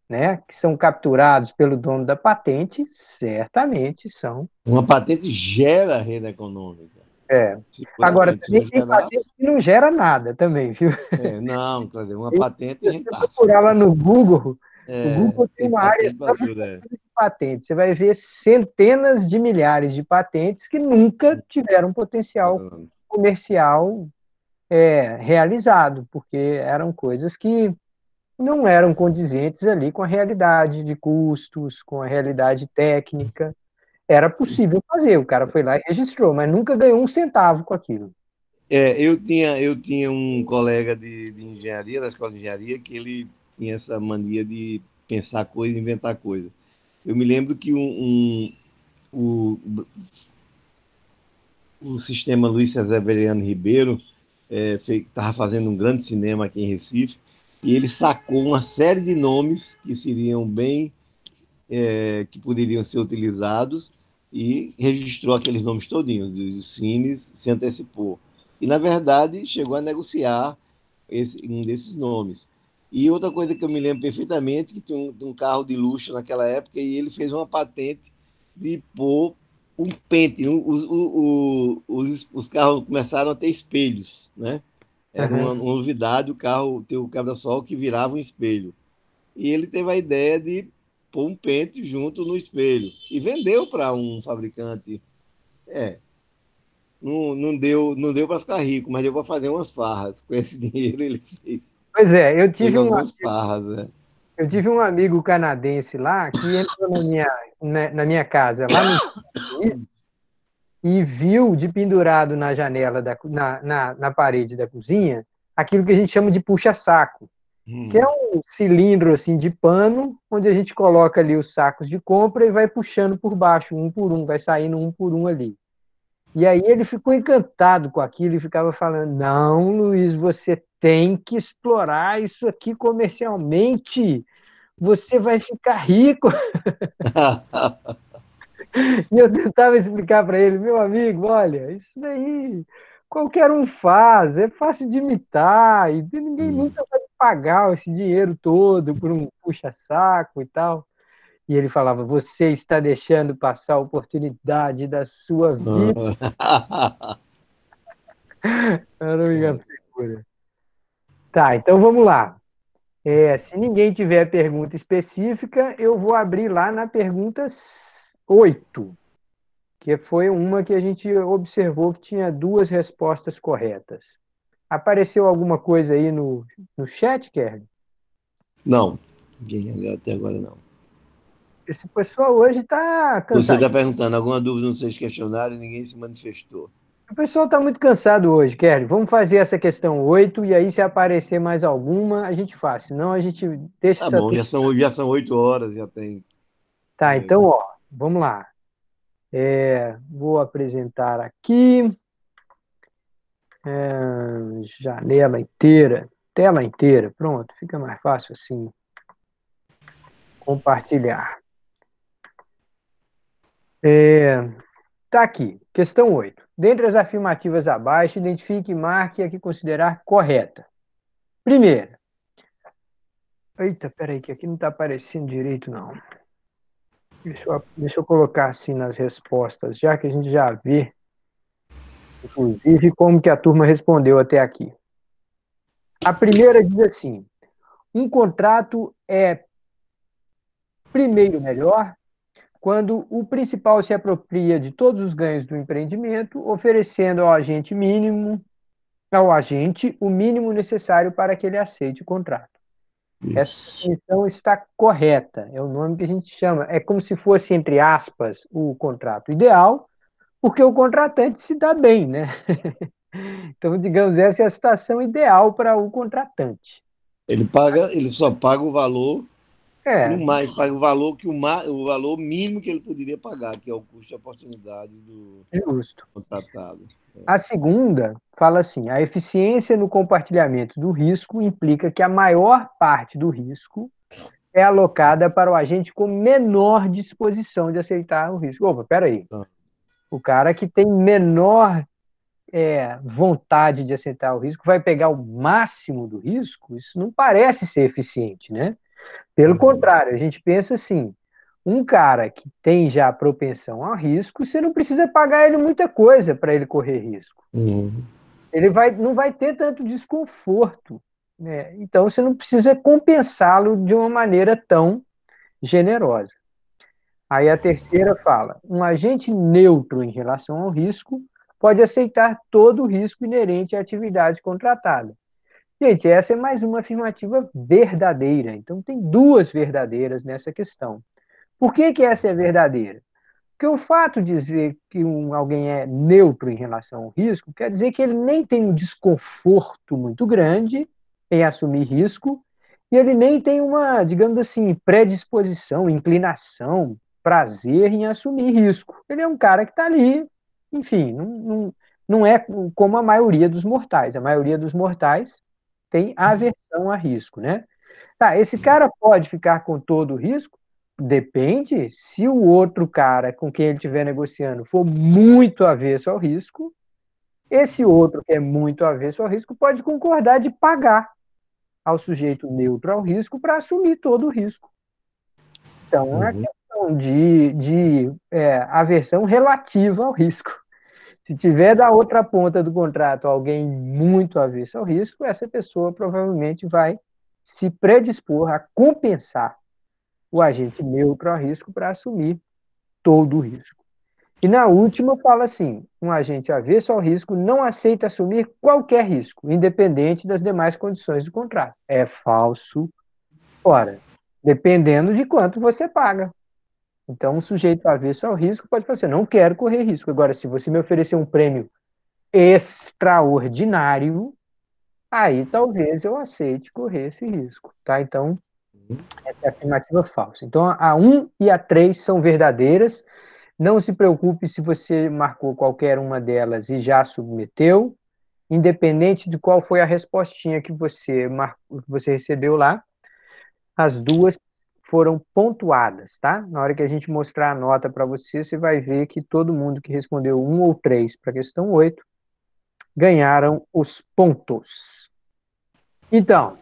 né, que são capturados pelo dono da patente, certamente são. Uma patente gera renda econômica. É. Agora, Seguramente. Se também não tem patente gerasse, que não gera nada também, viu? não, quer dizer, uma Se patente você rentável. procurar lá no Google, o Google tem Tem uma área patente só para de tudo, é. patentes. Você vai ver centenas de milhares de patentes que nunca tiveram potencial comercial realizado, porque eram coisas que não eram condizentes ali com a realidade de custos, com a realidade técnica. Era possível fazer, o cara foi lá e registrou, mas nunca ganhou um centavo com aquilo. Eu tinha um colega de engenharia, da escola de engenharia, que ele tinha essa mania de pensar coisa, inventar coisa. Eu me lembro que o, o sistema Luiz César Veriano Ribeiro estava fazendo um grande cinema aqui em Recife, e ele sacou uma série de nomes que seriam bem, que poderiam ser utilizados, e registrou aqueles nomes todinhos, dos cines, se antecipou. E, na verdade, chegou a negociar um desses nomes. E outra coisa que eu me lembro perfeitamente, que tinha um carro de luxo naquela época, e ele fez uma patente de pôr um pente. Os carros começaram a ter espelhos, né? Era Aham. uma novidade o carro ter o quebra-sol que virava um espelho. E ele teve a ideia de pôr um pente junto no espelho e vendeu para um fabricante. É, não deu para ficar rico, mas deu para fazer umas farras. Com esse dinheiro ele Pois é, fez algumas farras. eu tive um amigo canadense lá que entrou na minha casa, lá nos Estados Unidos, e viu de pendurado na janela, na parede da cozinha, aquilo que a gente chama de puxa-saco, que é um cilindro assim de pano, onde a gente coloca ali os sacos de compra e vai puxando por baixo, um por um, vai saindo um por um ali. E aí ele ficou encantado com aquilo e ficava falando: não, Luiz, você tem que explorar isso aqui comercialmente, você vai ficar rico. E eu tentava explicar para ele: meu amigo, olha, isso daí qualquer um faz, é fácil de imitar, e ninguém nunca vai pagar esse dinheiro todo por um puxa-saco e tal. E ele falava: você está deixando passar a oportunidade da sua vida. Era uma figura. Tá, então vamos lá. Se ninguém tiver pergunta específica, eu vou abrir lá na pergunta 8, que foi uma que a gente observou que tinha duas respostas corretas. Apareceu alguma coisa aí no chat, Kerry? Não, até agora não. Esse pessoal hoje está Você cansado. está perguntando alguma dúvida nos seus questionários e ninguém se manifestou. O pessoal está muito cansado hoje, Kerry. Vamos fazer essa questão 8 e aí, se aparecer mais alguma, a gente faz. Senão, a gente deixa Tá essa bom, turma. já são 8 horas, já tem. Tá, então, ó, vamos lá. Vou apresentar aqui. Janela inteira, tela inteira. Pronto, fica mais fácil assim. Compartilhar. Tá aqui, questão 8. Dentre as afirmativas abaixo, identifique e marque a que considerar correta. Primeira. Eita, peraí, que aqui não está aparecendo direito, não. Deixa eu colocar assim nas respostas, já que a gente já vê, inclusive, como que a turma respondeu até aqui. A primeira diz assim: um contrato é primeiro melhor quando o principal se apropria de todos os ganhos do empreendimento, oferecendo ao agente o mínimo necessário para que ele aceite o contrato. Essa Isso. definição está correta, é o nome que a gente chama. É como se fosse, entre aspas, o contrato ideal, porque o contratante se dá bem, né? Então, digamos, essa é a situação ideal para o contratante. Ele só paga o valor, no É, mais, paga o valor o valor mínimo que ele poderia pagar, que é o custo de oportunidade do justo. contratado. A segunda fala assim: a eficiência no compartilhamento do risco implica que a maior parte do risco é alocada para o agente com menor disposição de aceitar o risco. Opa, peraí. Então, O cara que tem menor vontade de aceitar o risco vai pegar o máximo do risco? Isso não parece ser eficiente, né? Pelo contrário, a gente pensa assim: um cara que tem já propensão ao risco, você não precisa pagar ele muita coisa para ele correr risco. Ele não vai ter tanto desconforto, né? Então você não precisa compensá-lo de uma maneira tão generosa. Aí a terceira fala: um agente neutro em relação ao risco pode aceitar todo o risco inerente à atividade contratada. Gente, essa é mais uma afirmativa verdadeira. Então tem duas verdadeiras nessa questão. Por que essa é verdadeira? Porque o fato de dizer que alguém é neutro em relação ao risco quer dizer que ele nem tem um desconforto muito grande em assumir risco e ele nem tem uma, digamos assim, predisposição, inclinação, prazer em assumir risco. Ele é um cara que está ali, enfim, não é como a maioria dos mortais. A maioria dos mortais tem aversão a risco, né? Tá, esse cara pode ficar com todo o risco? Depende. Se o outro cara com quem ele estiver negociando for muito avesso ao risco, esse outro que é muito avesso ao risco pode concordar de pagar ao sujeito neutro ao risco para assumir todo o risco. Então, a questão chamam de aversão relativa ao risco. Se tiver da outra ponta do contrato alguém muito avesso ao risco, essa pessoa provavelmente vai se predispor a compensar o agente neutro ao risco para assumir todo o risco. E na última fala assim, um agente avesso ao risco não aceita assumir qualquer risco, independente das demais condições do contrato. É falso. Ora, dependendo de quanto você paga. Então, um sujeito avesso ao risco pode falar assim, não quero correr risco. Agora, se você me oferecer um prêmio extraordinário, aí talvez eu aceite correr esse risco, tá? Então, essa é a afirmativa falsa. Então, a 1 e a 3 são verdadeiras. Não se preocupe se você marcou qualquer uma delas e já submeteu, independente de qual foi a respostinha que você recebeu lá, as duas foram pontuadas, tá? Na hora que a gente mostrar a nota para você, você vai ver que todo mundo que respondeu 1 ou 3 para a questão 8 ganharam os pontos. Então,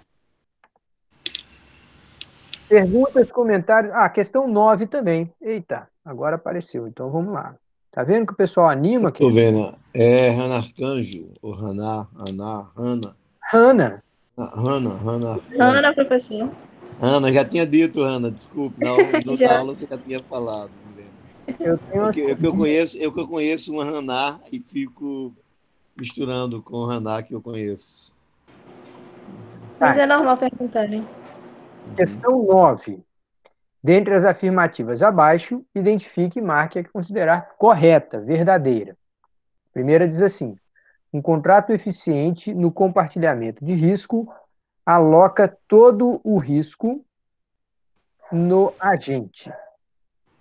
perguntas, comentários. Ah, questão 9 também. Eita, agora apareceu. Então vamos lá. Tá vendo que o pessoal anima? Estou vendo. É Hannah Arcanjo, ou Hannah, Hannah. Hannah. Hannah Arcanjo. Ana, professor. Ana, já tinha dito, Ana, desculpe, na outra Já. aula você já tinha falado. Eu tenho Eu que eu conheço uma Hannah e fico misturando com o Hannah que eu conheço. Mas é normal perguntarem. Questão 9. Dentre as afirmativas abaixo, identifique e marque a que considerar correta, verdadeira. A primeira diz assim: um contrato eficiente no compartilhamento de risco aloca todo o risco no agente.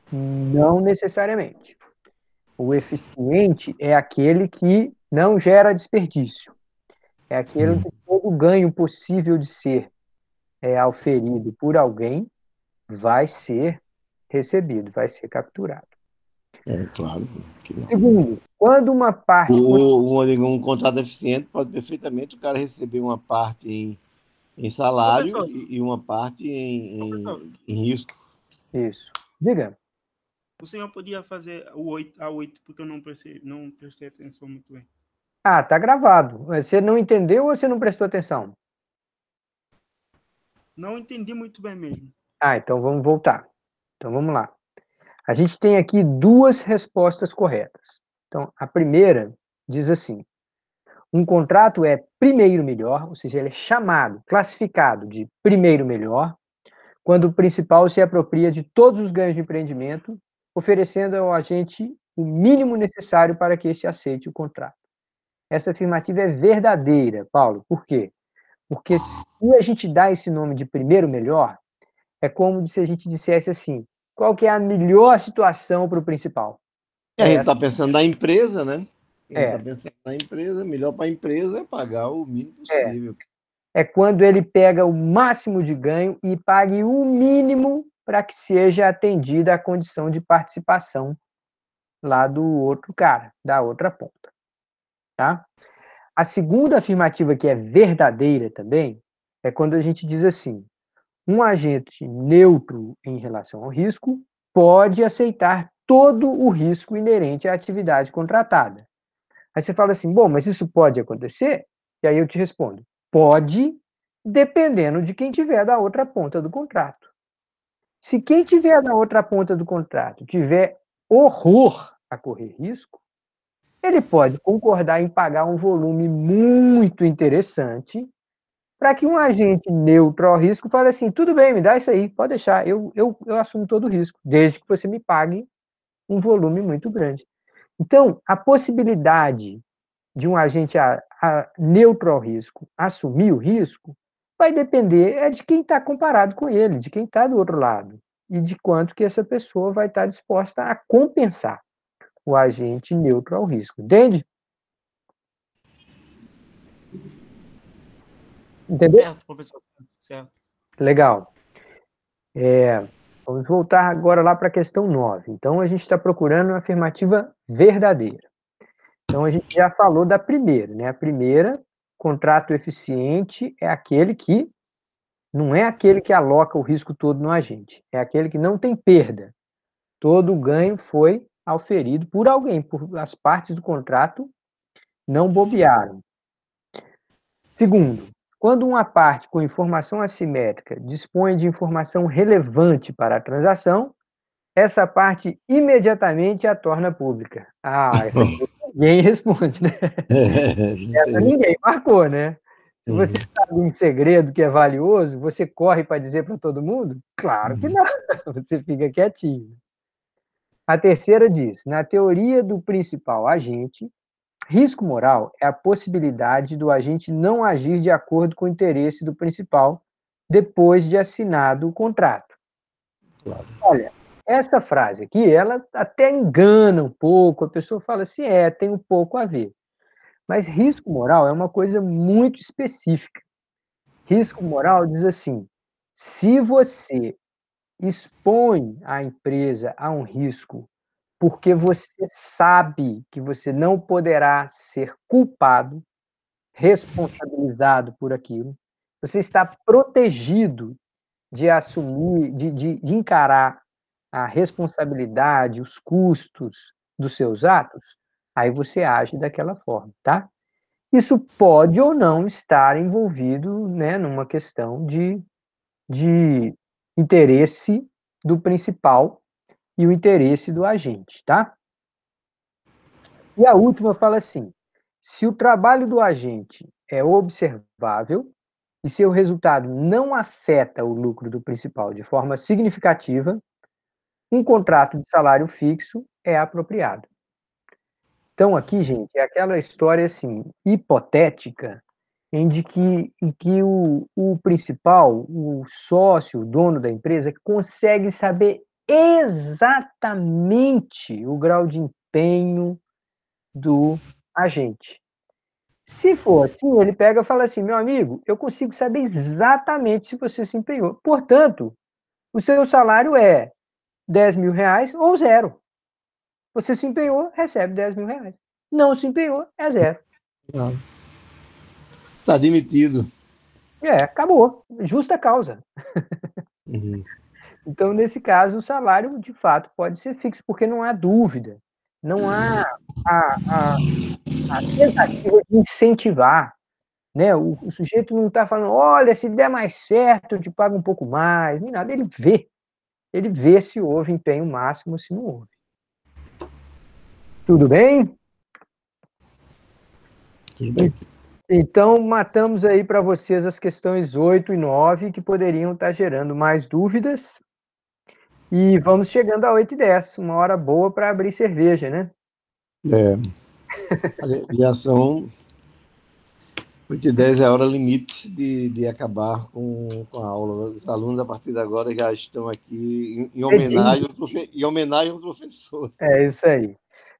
Não necessariamente. O eficiente é aquele que não gera desperdício. É aquele que todo ganho possível de ser auferido por alguém vai ser recebido, vai ser capturado. É claro que não. Segundo, quando uma parte... Um contrato eficiente pode perfeitamente o cara receber uma parte em salário e uma parte em risco. Isso. Diga. O senhor podia fazer a 8, porque eu não prestei atenção muito bem. Ah, tá gravado. Você não entendeu ou você não prestou atenção? Não entendi muito bem mesmo. Ah, então vamos voltar. Então vamos lá. A gente tem aqui duas respostas corretas. Então, a primeira diz assim: um contrato é primeiro melhor, ou seja, ele é chamado, classificado de primeiro melhor, quando o principal se apropria de todos os ganhos de empreendimento, oferecendo ao agente o mínimo necessário para que este aceite o contrato. Essa afirmativa é verdadeira, Paulo. Por quê? Porque se a gente dá esse nome de primeiro melhor, é como se a gente dissesse assim, qual que é a melhor situação para o principal? A gente está pensando na empresa, né? A gente está É. pensando na empresa, melhor para a empresa é pagar o mínimo possível. É quando ele pega o máximo de ganho e pague o mínimo para que seja atendida a condição de participação lá do outro cara, da outra ponta. Tá? A segunda afirmativa, que é verdadeira também, é quando a gente diz assim: um agente neutro em relação ao risco pode aceitar todo o risco inerente à atividade contratada. Aí você fala assim, bom, mas isso pode acontecer? E aí eu te respondo, pode, dependendo de quem tiver da outra ponta do contrato. Se quem tiver da outra ponta do contrato tiver horror a correr risco, ele pode concordar em pagar um volume muito interessante para que um agente neutro ao risco fale assim, tudo bem, me dá isso aí, pode deixar, eu assumo todo o risco, desde que você me pague um volume muito grande. Então, a possibilidade de um agente neutro ao risco assumir o risco vai depender de quem está comparado com ele, de quem está do outro lado, e de quanto que essa pessoa vai estar disposta a compensar o agente neutro ao risco. Entende? Entendeu? Certo, professor. Certo. Legal. Vamos voltar agora lá para a questão 9. Então, a gente está procurando uma afirmativa verdadeira. Então, a gente já falou da primeira, né? A primeira, contrato eficiente é aquele que não é aquele que aloca o risco todo no agente, é aquele que não tem perda. Todo o ganho foi auferido por alguém, por as partes do contrato não bobearam. Segundo, quando uma parte com informação assimétrica dispõe de informação relevante para a transação, essa parte imediatamente a torna pública. Ah, essa aqui ninguém responde, né? Essa ninguém marcou, né? Se você sabe um segredo que é valioso, você corre para dizer para todo mundo? Claro que não, você fica quietinho. A terceira diz, na teoria do principal agente, risco moral é a possibilidade do agente não agir de acordo com o interesse do principal depois de assinado o contrato. Claro. Olha, essa frase aqui, ela até engana um pouco, a pessoa fala assim, tem um pouco a ver. Mas risco moral é uma coisa muito específica. Risco moral diz assim, se você expõe a empresa a um risco porque você sabe que você não poderá ser culpado, responsabilizado por aquilo, você está protegido de assumir, de encarar a responsabilidade, os custos dos seus atos, aí você age daquela forma, tá? Isso pode ou não estar envolvido, né, numa questão de interesse do principal e o interesse do agente, tá? E a última fala assim, se o trabalho do agente é observável e seu resultado não afeta o lucro do principal de forma significativa, um contrato de salário fixo é apropriado. Então, aqui, gente, é aquela história, assim, hipotética, em que o principal, o sócio, o dono da empresa, consegue saber exatamente o grau de empenho do agente. Se for assim, ele pega e fala assim, meu amigo, eu consigo saber exatamente se você se empenhou. Portanto, o seu salário é 10 mil reais ou zero. Você se empenhou, recebe 10 mil reais. Não se empenhou, é zero. Está demitido. Acabou. Justa causa. Uhum. Então, nesse caso, o salário, de fato, pode ser fixo, porque não há dúvida. Não há a tentativa de incentivar. Né? O sujeito não está falando, olha, se der mais certo, eu te pago um pouco mais, nem nada. Ele vê se houve empenho máximo ou se não houve. Tudo bem? Tudo bem. Então, matamos aí para vocês as questões 8 e 9, que poderiam estar gerando mais dúvidas. E vamos chegando a 8 e 10, uma hora boa para abrir cerveja, né? A aviação, 8 e 10 é a hora limite de acabar com a aula. Os alunos, a partir de agora, já estão aqui em homenagem ao professor. É isso aí.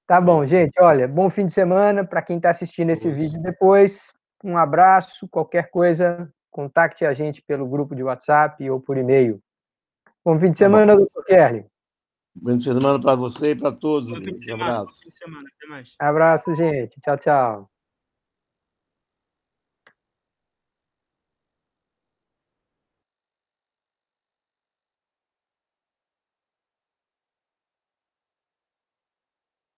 Tá bom, gente. Olha, bom fim de semana para quem está assistindo esse vídeo depois. Um abraço. Qualquer coisa, contacte a gente pelo grupo de WhatsApp ou por e-mail. Bom fim de semana, doutor Kelly. Bom fim de semana para você e para todos. Bom fim de Um semana. abraço. Bom fim de semana. Até mais. Abraço, gente. Tchau, tchau.